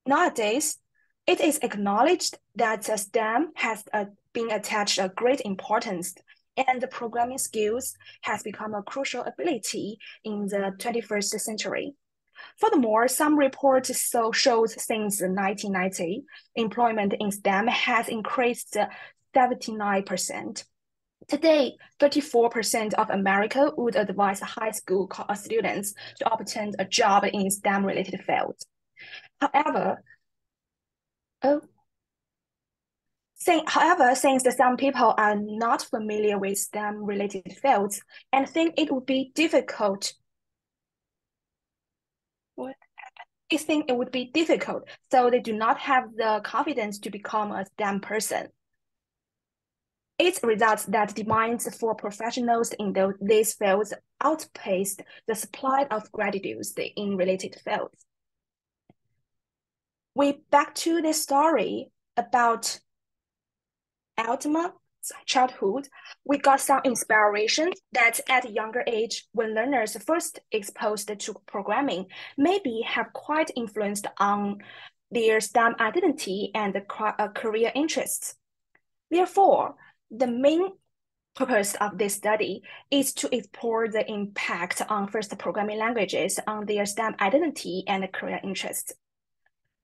Nowadays, it is acknowledged that STEM has been attached a great importance, and the programming skills has become a crucial ability in the 21st century. Furthermore, some reports shows since 1990, employment in STEM has increased 79%. Today, 34% of America would advise high school students to obtain a job in STEM-related fields. However, since some people are not familiar with STEM-related fields and think it would be difficult, so they do not have the confidence to become a STEM person. It results that demands for professionals in these fields outpaced the supply of graduates in related fields. Back to the story about Altama's childhood, we got some inspiration that at a younger age, when learners first exposed to programming, maybe have quite influenced on their STEM identity and career interests. Therefore, the main purpose of this study is to explore the impact on first programming languages on their STEM identity and career interests.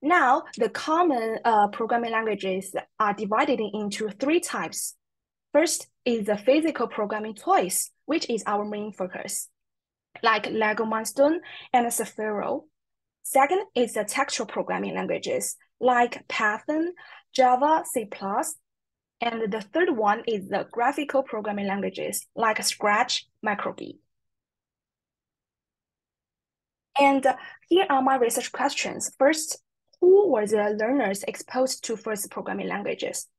Now, the common programming languages are divided into 3 types. First is the physical programming toys, which is our main focus, like Lego Milestone and Zephyro. Second is the textual programming languages, like Python, Java, C++. And the third one is the graphical programming languages, like Scratch, Micro:bit. And here are my research questions. First, who were the learners exposed to first programming languages?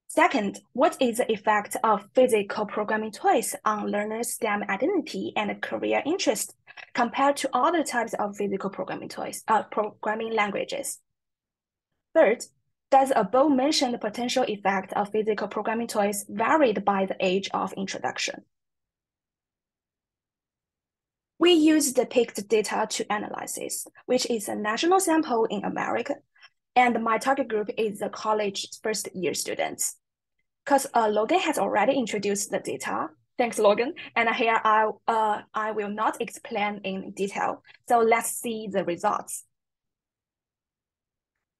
Second, what is the effect of physical programming toys on learners' STEM identity and career interest compared to other types of physical programming programming languages? Third, does above-mentioned potential effect of physical programming toys varied by the age of introduction? We use the picked data to analysis, which is a national sample in America, and my target group is the college first-year students. Because Logan has already introduced the data. Thanks, Logan. And here I will not explain in detail. So let's see the results.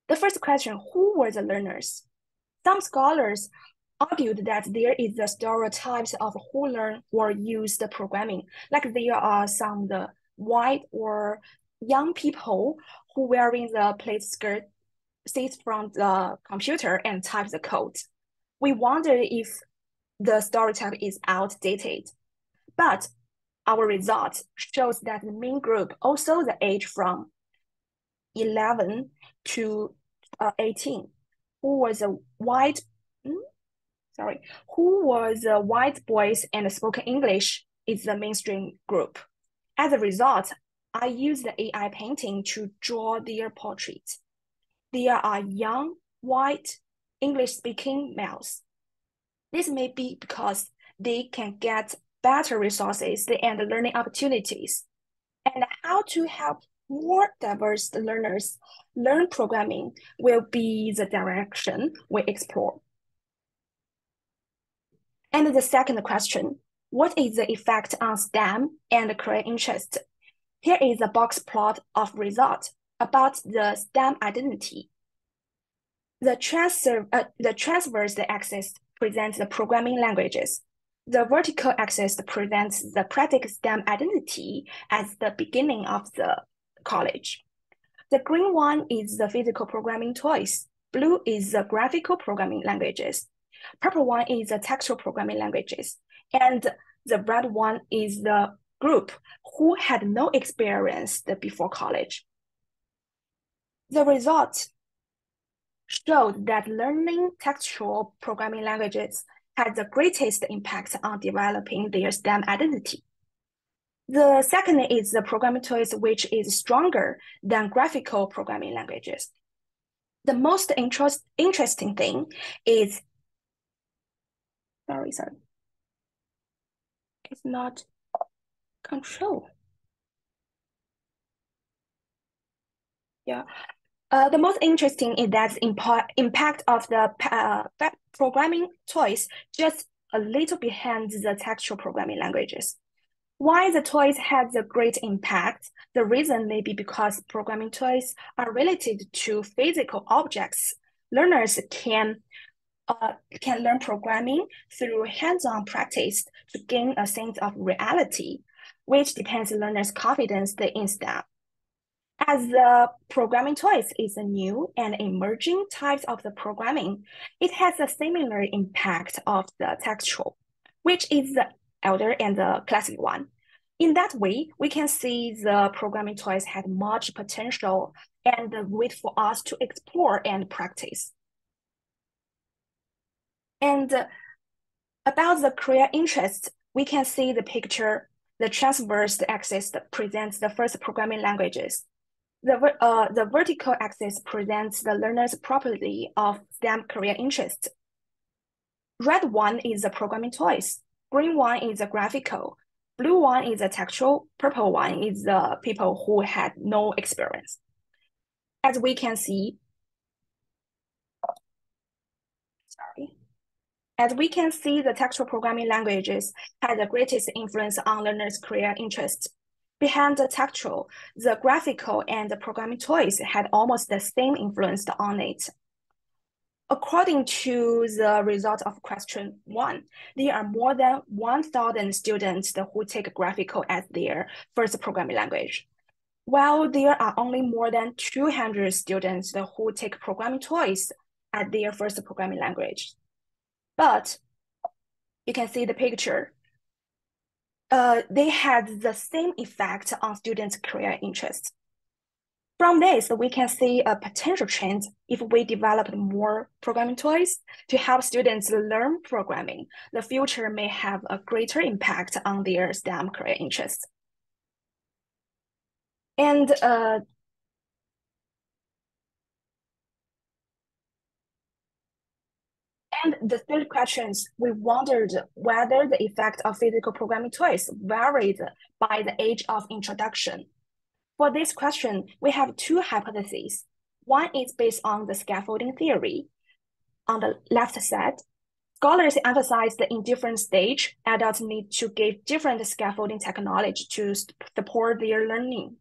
The first question, who were the learners? Some scholars argued that there is the stereotypes of who learn or use the programming, like there are some the white or young people who wearing the plaid skirt sits from the computer and types the code. We wonder if the stereotype is outdated, but our results shows that the main group, also the age from 11 to 18, who was a white boys and spoken English is the mainstream group. As a result, I used the AI painting to draw their portraits. There are young, white, English-speaking males. This may be because they can get better resources and learning opportunities. And how to help more diverse learners learn programming will be the direction we explore. And the second question, what is the effect on STEM and career interest? Here is a box plot of results about the STEM identity. The transverse axis presents the programming languages. The vertical axis presents the practical STEM identity as the beginning of the college. The green one is the physical programming toys. Blue is the graphical programming languages. Purple one is the textual programming languages. And the red one is the group who had no experience before college. The results showed that learning textual programming languages had the greatest impact on developing their STEM identity. The second is the programming toys, which is stronger than graphical programming languages. The most interesting thing is, it's not, control. Yeah. The most interesting is that the impact of the programming toys just a little behind the textual programming languages. Why the toys have the great impact? The reason may be because programming toys are related to physical objects. Learners can learn programming through hands-on practice to gain a sense of reality, which depends on learners' confidence in STEM. As the programming toys is a new and emerging types of the programming, it has a similar impact of the textual, which is the elder and the classic one. In that way, we can see the programming toys had much potential and wait for us to explore and practice. And about the career interest, we can see the picture, the transverse axis presents the first programming languages. The vertical axis presents the learner's property of STEM career interest. Red one is the programming toys. Green one is the graphical. Blue one is the textual. Purple one is the people who had no experience. As we can see, the textual programming languages had the greatest influence on learners' career interests. Behind the textual, the graphical and the programming toys had almost the same influence on it. According to the result of question 1, there are more than 1,000 students who take graphical as their first programming language, while there are only more than 200 students who take programming toys as their first programming language. But you can see the picture. They had the same effect on students' career interests. From this, we can see a potential trend if we develop more programming toys to help students learn programming. The future may have a greater impact on their STEM career interests. And the third questions, we wondered whether the effect of physical programming toys varied by the age of introduction. For this question, we have two hypotheses. One is based on the scaffolding theory. On the left side, scholars emphasize that in different stage, adults need to give different scaffolding technology to support their learning.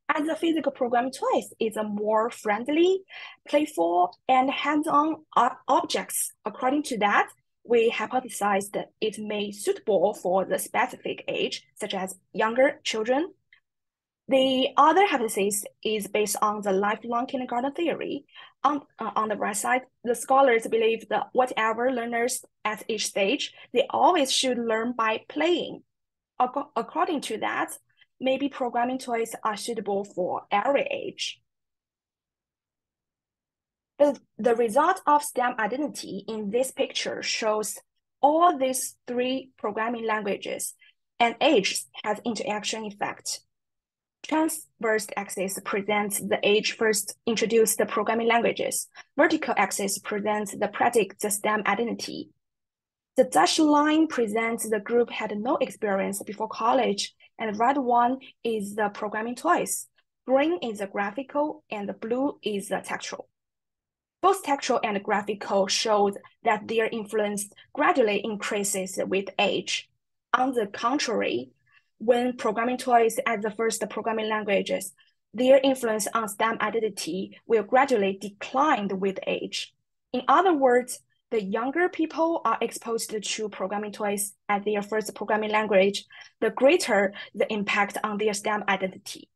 As the physical programming toys is a more friendly, playful, and hands-on objects. According to that, we hypothesized that it may be suitable for the specific age, such as younger children. The other hypothesis is based on the lifelong kindergarten theory. On the right side, the scholars believe that whatever learners at each stage, they always should learn by playing. According to that, maybe programming toys are suitable for every age. The result of STEM identity in this picture shows all these three programming languages and age has interaction effect. Transverse axis presents the age first introduced the programming languages. Vertical axis presents the predict the STEM identity. The dashed line presents the group had no experience before college, and the red one is the programming toys. Green is the graphical, and the blue is the textual. Both textual and graphical showed that their influence gradually increases with age. On the contrary, when programming toys as the first programming languages, their influence on STEM identity will gradually decline with age. In other words, the younger people are exposed to programming toys as their first programming language, the greater the impact on their STEM identity.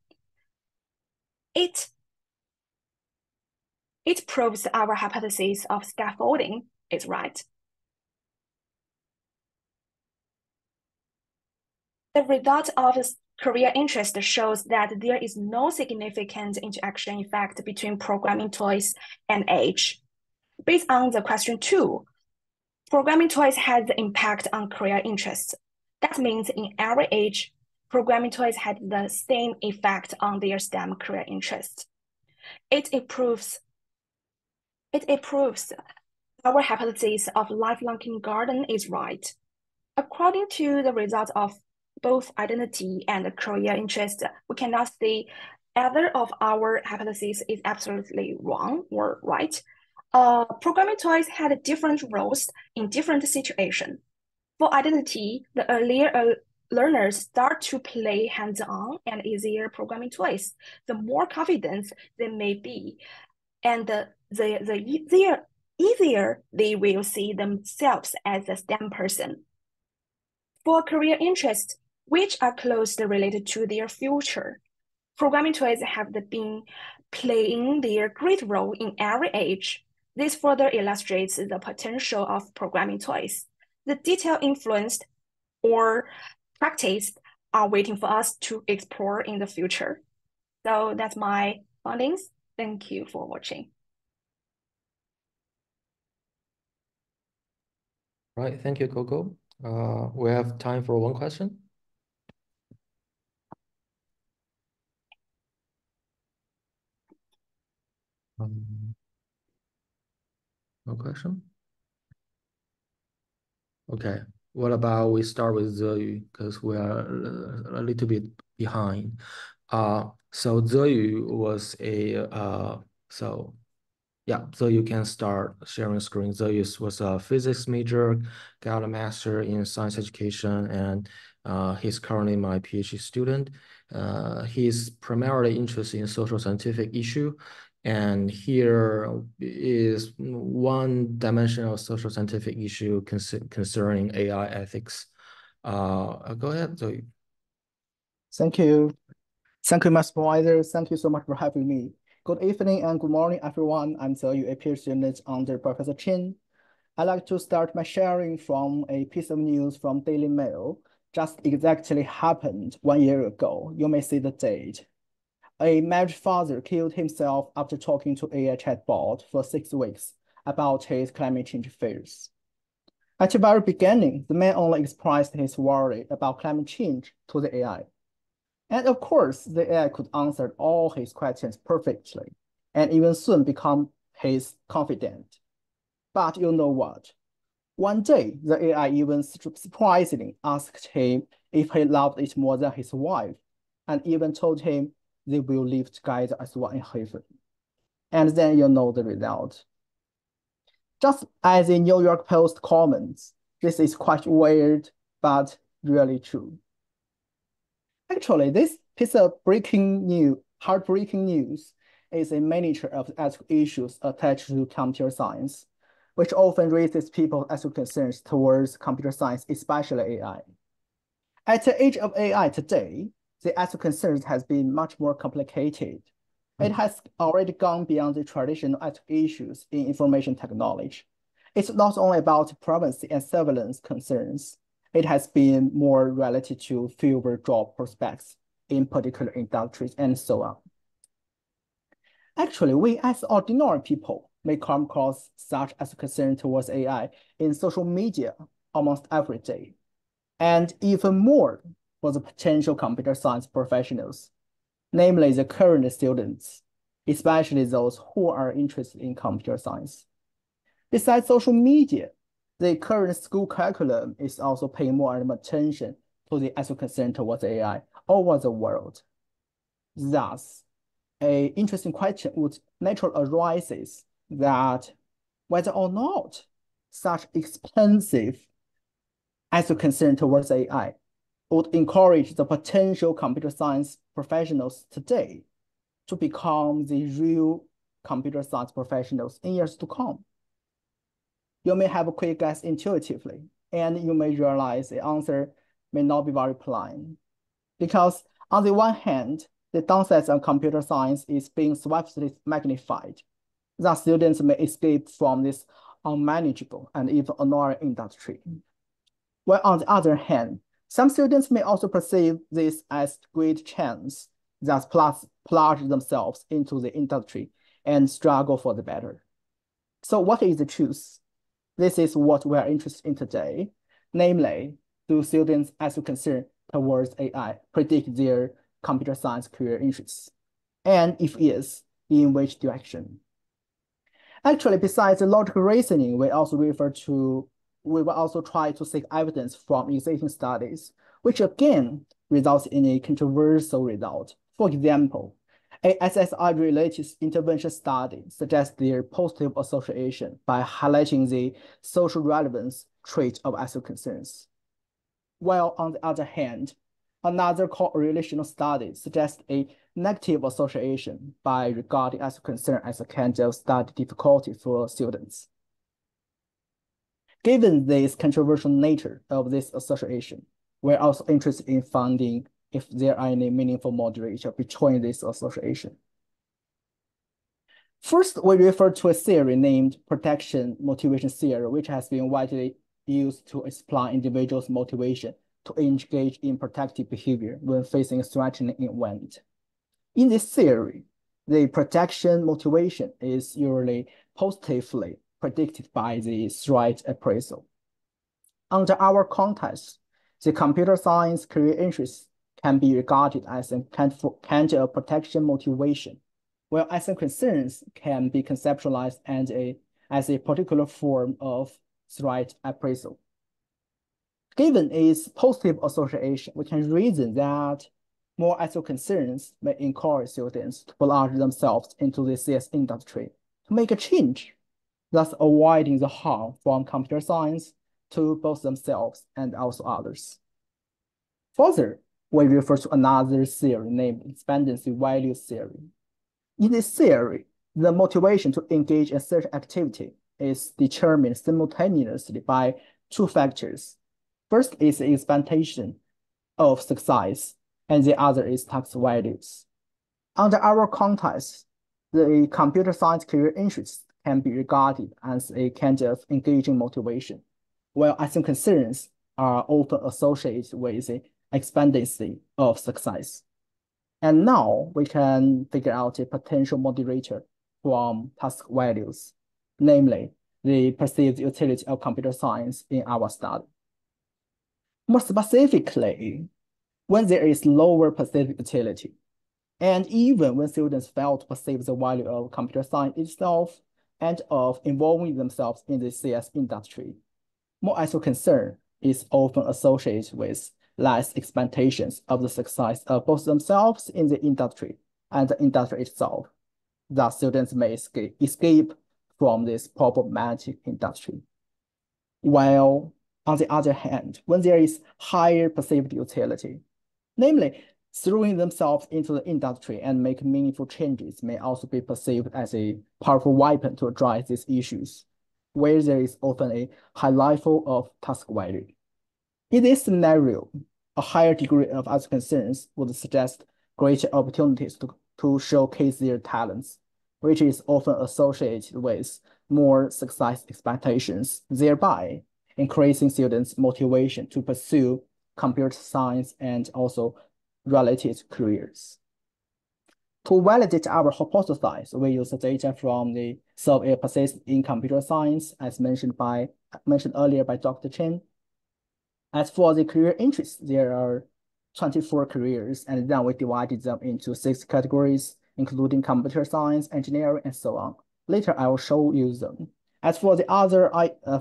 It proves our hypothesis of scaffolding is right. The result of career interest shows that there is no significant interaction effect between programming toys and age. Based on the question 2, programming toys has the impact on career interest. That means in every age, programming toys had the same effect on their STEM career interest. It proves our hypothesis of lifelong kindergarten is right. According to the result of both identity and career interest, we cannot say either of our hypotheses is absolutely wrong or right. Programming toys had different roles in different situations. For identity, the earlier learners start to play hands-on and easier programming toys, the more confident they may be, and the easier they will see themselves as a STEM person. For career interests, which are closely related to their future, programming toys have been playing their great role in every age. This further illustrates the potential of programming toys. The detail influenced or practiced are waiting for us to explore in the future. So that's my findings. Thank you for watching. Right, thank you, Coco. We have time for one question. No question? Okay, what about we start with Zeyu, because we are a little bit behind. So Zeyu was so you can start sharing screen. Zeyu was a physics major, got a master in science education, and he's currently my PhD student. He's primarily interested in social scientific issue, and here is one dimensional social scientific issue concerning AI ethics. Go ahead, Zeyu. Thank you. Thank you, my supervisor. Thank you so much for having me. Good evening and good morning, everyone. I'm Zeyu, a PhD student under Professor Chen. I'd like to start my sharing from a piece of news from Daily Mail. Just exactly happened 1 year ago. You may see the date. A married father killed himself after talking to AI chatbot for 6 weeks about his climate change fears. At the very beginning, the man only expressed his worry about climate change to the AI. And of course, the AI could answer all his questions perfectly, and even soon become his confidant. But you know what? One day, the AI even surprisingly asked him if he loved it more than his wife, and even told him they will live together as one in heaven. And then you know the result. Just as the New York Post comments, this is quite weird, but really true. Actually, this piece of heartbreaking news is a miniature of the ethical issues attached to computer science, which often raises people's ethical concerns towards computer science, especially AI. At the age of AI today, the ethical concerns has been much more complicated. It has already gone beyond the traditional ethical issues in information technology. It's not only about privacy and surveillance concerns. It has been more related to fewer job prospects in particular industries and so on. Actually, we as ordinary people may come across such as concern towards AI in social media almost every day, and even more for the potential computer science professionals, namely the current students, especially those who are interested in computer science. Besides social media, the current school curriculum is also paying more and more attention to the ethical concern towards AI over the world. Thus, an interesting question would naturally arise that whether or not such expensive ethical concern towards AI would encourage the potential computer science professionals today to become the real computer science professionals in years to come. You may have a quick guess intuitively, and you may realize the answer may not be very plain. Because on the one hand, the downsides of computer science is being swiftly magnified. Thus, students may escape from this unmanageable and even annoying industry. While on the other hand, some students may also perceive this as great chance, thus plunge themselves into the industry and struggle for the better. So what is the truth? This is what we are interested in today. Namely, do students as a concern towards AI predict their computer science career interests? And if yes, in which direction? Actually, besides the logical reasoning, we will also try to seek evidence from existing studies which again results in a controversial result. For example, a SSI-related intervention study suggests their positive association by highlighting the social relevance trait of ethical concerns. While on the other hand, another correlational study suggests a negative association by regarding ethical concern as a kind of study difficulty for students. Given this controversial nature of this association, we're also interested in finding if there are any meaningful moderator between this association. First, we refer to a theory named protection motivation theory, which has been widely used to explain individuals' motivation to engage in protective behavior when facing a threatening event. In this theory, the protection motivation is usually positively predicted by the threat appraisal. Under our context, the computer science career interest can be regarded as a kind of protection motivation, while ethical concerns can be conceptualized as a particular form of threat appraisal. Given its positive association, we can reason that more ethical concerns may encourage students to plunge themselves into the CS industry to make a change, thus avoiding the harm from computer science to both themselves and also others. Further, we refer to another theory named expectancy value theory. In this theory, the motivation to engage in such activity is determined simultaneously by two factors. First is the expectation of success, and the other is tax values. Under our context, the computer science career interest can be regarded as a kind of engaging motivation, while ethical concerns are often associated with the expectancy of success. And now we can figure out a potential moderator from task values, namely the perceived utility of computer science in our study. More specifically, when there is lower perceived utility, and even when students fail to perceive the value of computer science itself and of involving themselves in the CS industry, more ethical concern is often associated with less expectations of the success of both themselves in the industry and the industry itself. Thus, students may escape from this problematic industry. While, on the other hand, when there is higher perceived utility, namely, throwing themselves into the industry and make meaningful changes may also be perceived as a powerful weapon to address these issues, where there is often a high level of task value. In this scenario, a higher degree of ethical concerns would suggest greater opportunities to showcase their talents, which is often associated with more success expectations, thereby increasing students' motivation to pursue computer science and also related careers. To validate our hypothesis, we use the data from the survey persist in computer science, as mentioned earlier by Dr. Chen. As for the career interests, there are 24 careers, and then we divided them into 6 categories, including computer science, engineering, and so on. Later, I will show you them. As for the other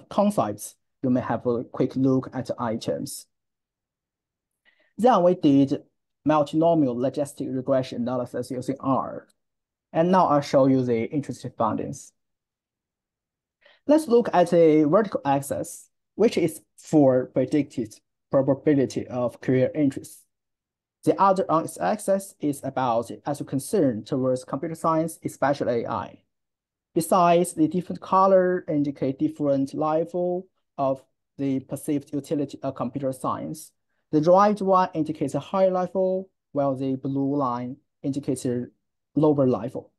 concepts, you may have a quick look at the items. Then we did multinomial logistic regression analysis using R. And now I'll show you the interesting findings. Let's look at the vertical axis, which is for predicted probability of career interest. The other on its axis is about ethical concern towards computer science, especially AI. Besides, the different color indicate different level of the perceived utility of computer science. The red one indicates a higher level, while the blue line indicates a lower level.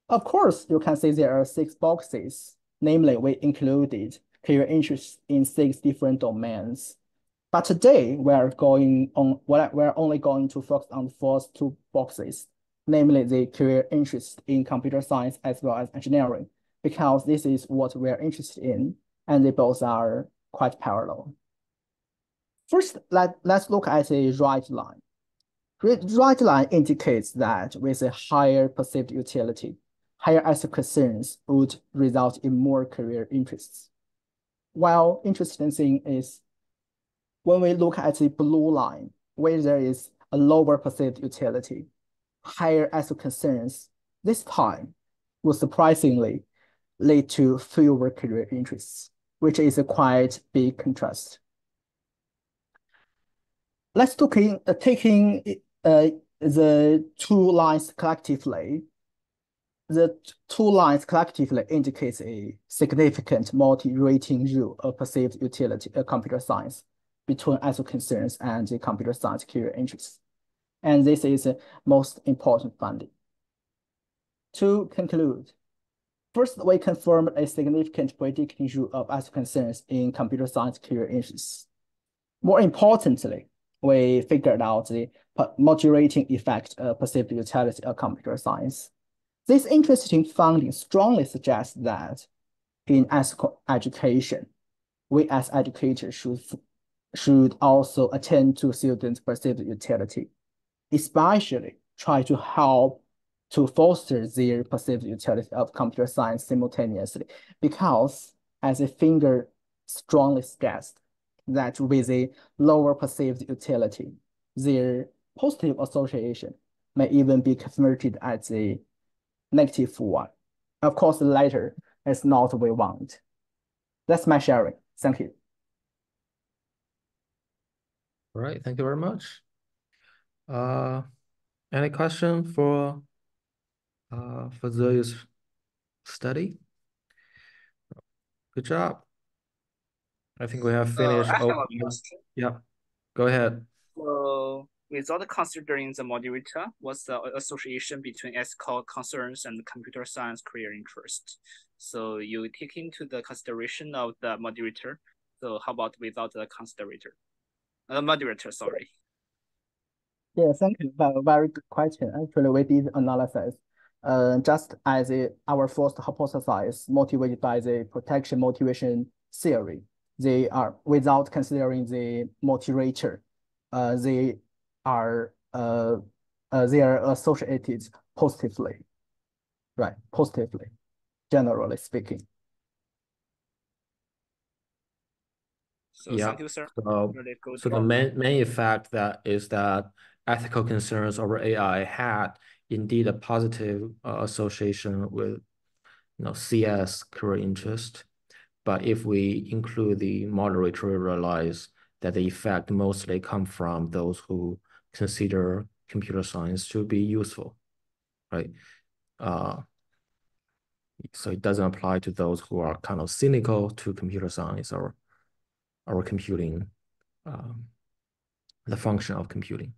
Of course, you can see there are 6 boxes. Namely, we included career interests in 6 different domains. But today, we're only going to focus on the first 2 boxes, namely the career interest in computer science as well as engineering, because this is what we're interested in, and they both are quite parallel. First, let's look at the right line. The right line indicates that with a higher perceived utility, higher ethical concerns would result in more career interests. While interesting thing is, When we look at the blue line, where there is a lower perceived utility, higher ASO concerns this time will surprisingly lead to fewer career interests, which is a quite big contrast. Let's taking the two lines collectively. The two lines collectively indicates a significant multi-rating rule of perceived utility of computer science between ASO concerns and the computer science career interests. And this is the most important finding. To conclude, first, we confirmed a significant predicting rule of ASO concerns in computer science career interests. More importantly, we figured out the moderating effect of perceived utility of computer science. This interesting finding strongly suggests that in education, we as educators should also attend to students' perceived utility, especially try to help to foster their perceived utility of computer science simultaneously, because as the finger strongly suggests, that with a lower perceived utility, their positive association may even be converted as a negative one. Of course, the latter is not what we want. That's my sharing. Thank you. All right, thank you very much. Any question for Zeyu's study? Good job. I think we have finished. I have a question. Yeah, go ahead. Without considering the moderator, what's the association between ethical concerns and computer science career interest? So you take into the consideration of the moderator. So how about without the moderator, sorry. Yeah, thank you. Very good question. Actually, we did analysis. Just as our first hypothesis, motivated by the protection motivation theory, they are without considering the moderator. They are associated positively, right? Positively, generally speaking. So yeah. Thank you, sir. So the main effect is that ethical concerns over AI had indeed a positive association with CS career interest. But if we include the moderator, we realize that the effect mostly come from those who consider computer science to be useful, right? So it doesn't apply to those who are kind of cynical to computer science or computing, the function of computing.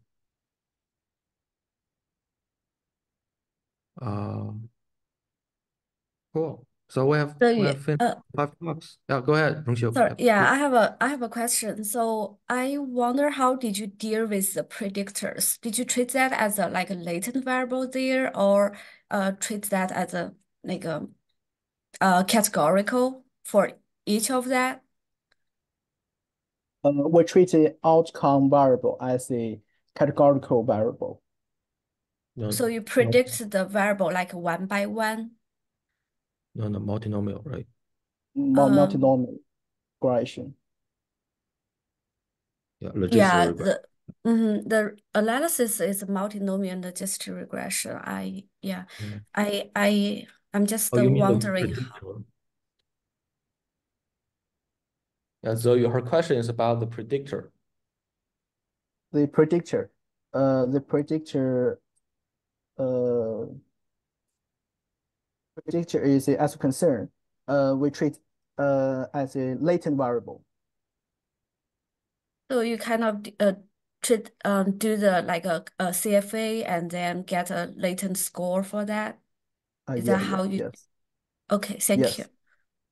Cool. So we have finished 5 talks. Yeah, go ahead, Rongxiu. Sorry, yeah, I have a question. So I wonder, how did you deal with the predictors? Did you treat that as a latent variable there, or treat that as a categorical for each of that? We treat the outcome variable as a categorical variable. So you predict the variable one by one? No, multinomial, right? Multinomial regression. Yeah, regression. The analysis is multinomial logistic regression. I'm just wondering. Yeah, so her question is about the predictor. The predictor is as a concern. We treat as a latent variable. So you kind of treat do the a CFA and then get a latent score for that. Is that how you? Yes. Okay, thank you.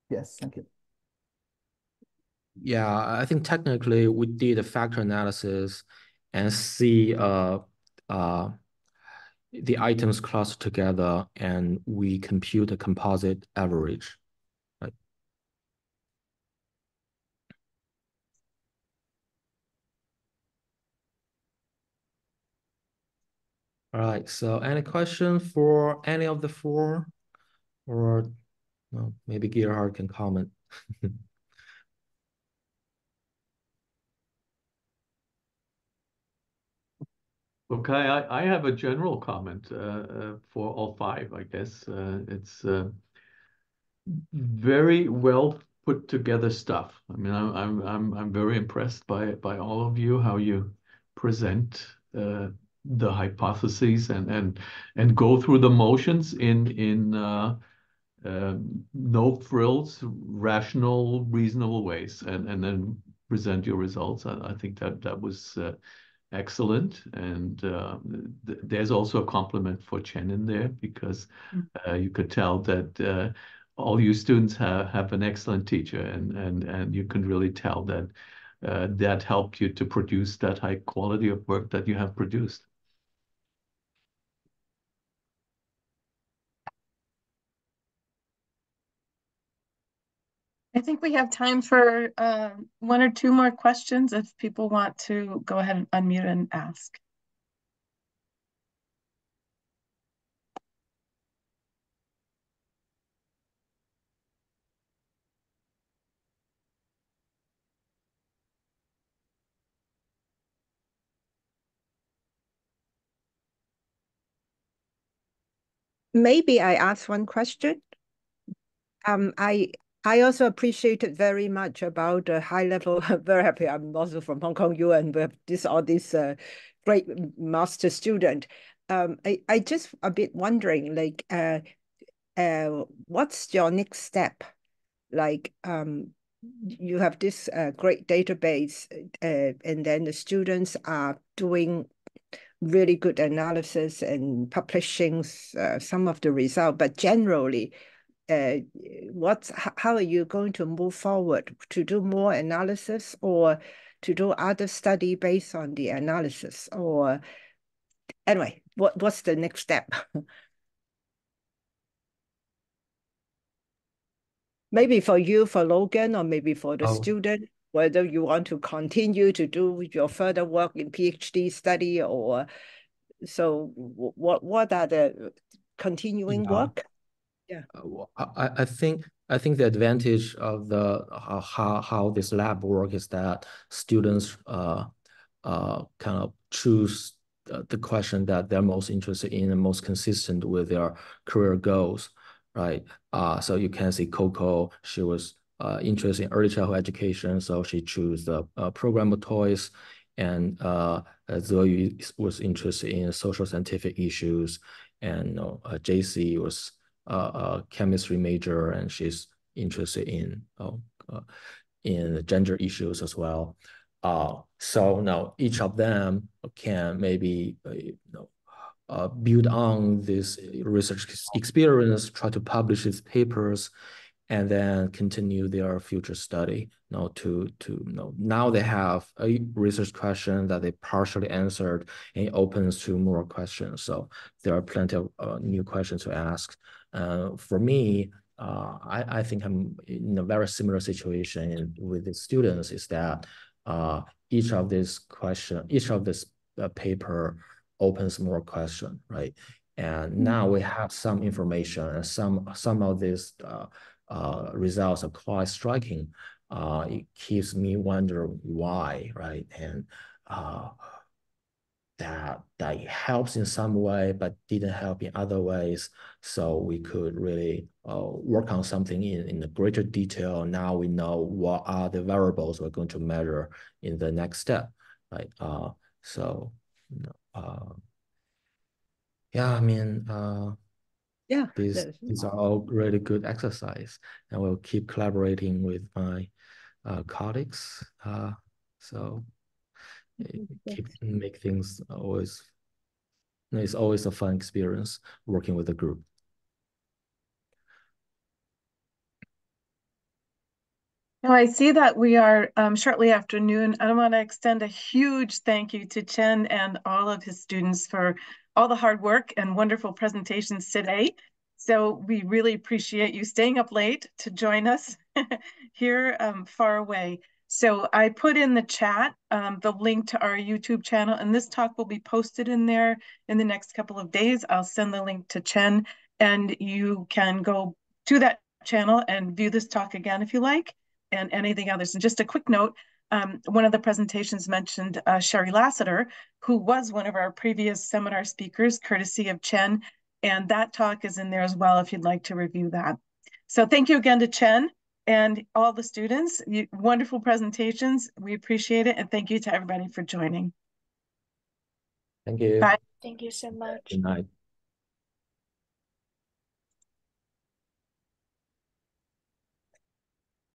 Yes, thank you. Yeah, I think technically we did a factor analysis and see the items clustered together, and we compute a composite average. Right. All right, so any question for any of the 4? Or well, maybe Gerhard can comment. Okay, I have a general comment for all five, I guess. It's very well put together stuff. I mean, I'm very impressed by all of you, how you present the hypotheses and go through the motions in no frills, rational, reasonable ways, and then present your results. I think that was excellent. And there's also a compliment for Chen in there, because you could tell that all you students have an excellent teacher, and you can really tell that that helped you to produce that high quality of work that you have produced. I think we have time for one or two more questions if people want to go ahead and unmute and ask. Maybe I ask one question. I also appreciated very much about the high level. I'm very happy. I'm also from Hong Kong U, and we have all this great master student. I just a bit wondering, like, what's your next step? Like, you have this great database, and then the students are doing really good analysis and publishing some of the result, but generally, how are you going to move forward to do more analysis or to do other study based on the analysis? Or anyway, what's the next step? Maybe for you, for Logan, or maybe for the student, whether you want to continue to do your further work in PhD study, or so what are the continuing work? Yeah. I think the advantage of the how this lab work is that students kind of choose the question that they're most interested in and most consistent with their career goals, right? So you can see Coco, she was interested in early childhood education, so she chose the program of toys, and Zeyu was interested in social scientific issues, and JC was a chemistry major, and she's interested in gender issues as well. So now each of them can maybe build on this research experience, try to publish these papers, and then continue their future study. Now they have a research question that they partially answered, and it opens to more questions. So there are plenty of new questions to ask. For me, I think I'm in a very similar situation with the students, is that each of this paper opens more question, right? And now we have some information, and some of these results are quite striking. It keeps me wonder why, right? And that helps in some way, but didn't help in other ways. So we could really work on something in a greater detail. Now we know what are the variables we're going to measure in the next step, right? Yeah, I mean, yeah, these are all really good exercise, and we'll keep collaborating with my colleagues. So make things always. It's always a fun experience working with a group. Now I see that we are shortly after noon. I want to extend a huge thank you to Chen and all of his students for all the hard work and wonderful presentations today. So we really appreciate you staying up late to join us here far away. So I put in the chat the link to our YouTube channel, and this talk will be posted in there in the next couple of days. I'll send the link to Chen, and you can go to that channel and view this talk again if you like, and anything others. And just a quick note, one of the presentations mentioned Sherry Lassiter, who was one of our previous seminar speakers, courtesy of Chen, and that talk is in there as well if you'd like to review that. So thank you again to Chen and all the students. Wonderful presentations. We appreciate it, and thank you to everybody for joining. Thank you. Bye. Thank you so much. Good night.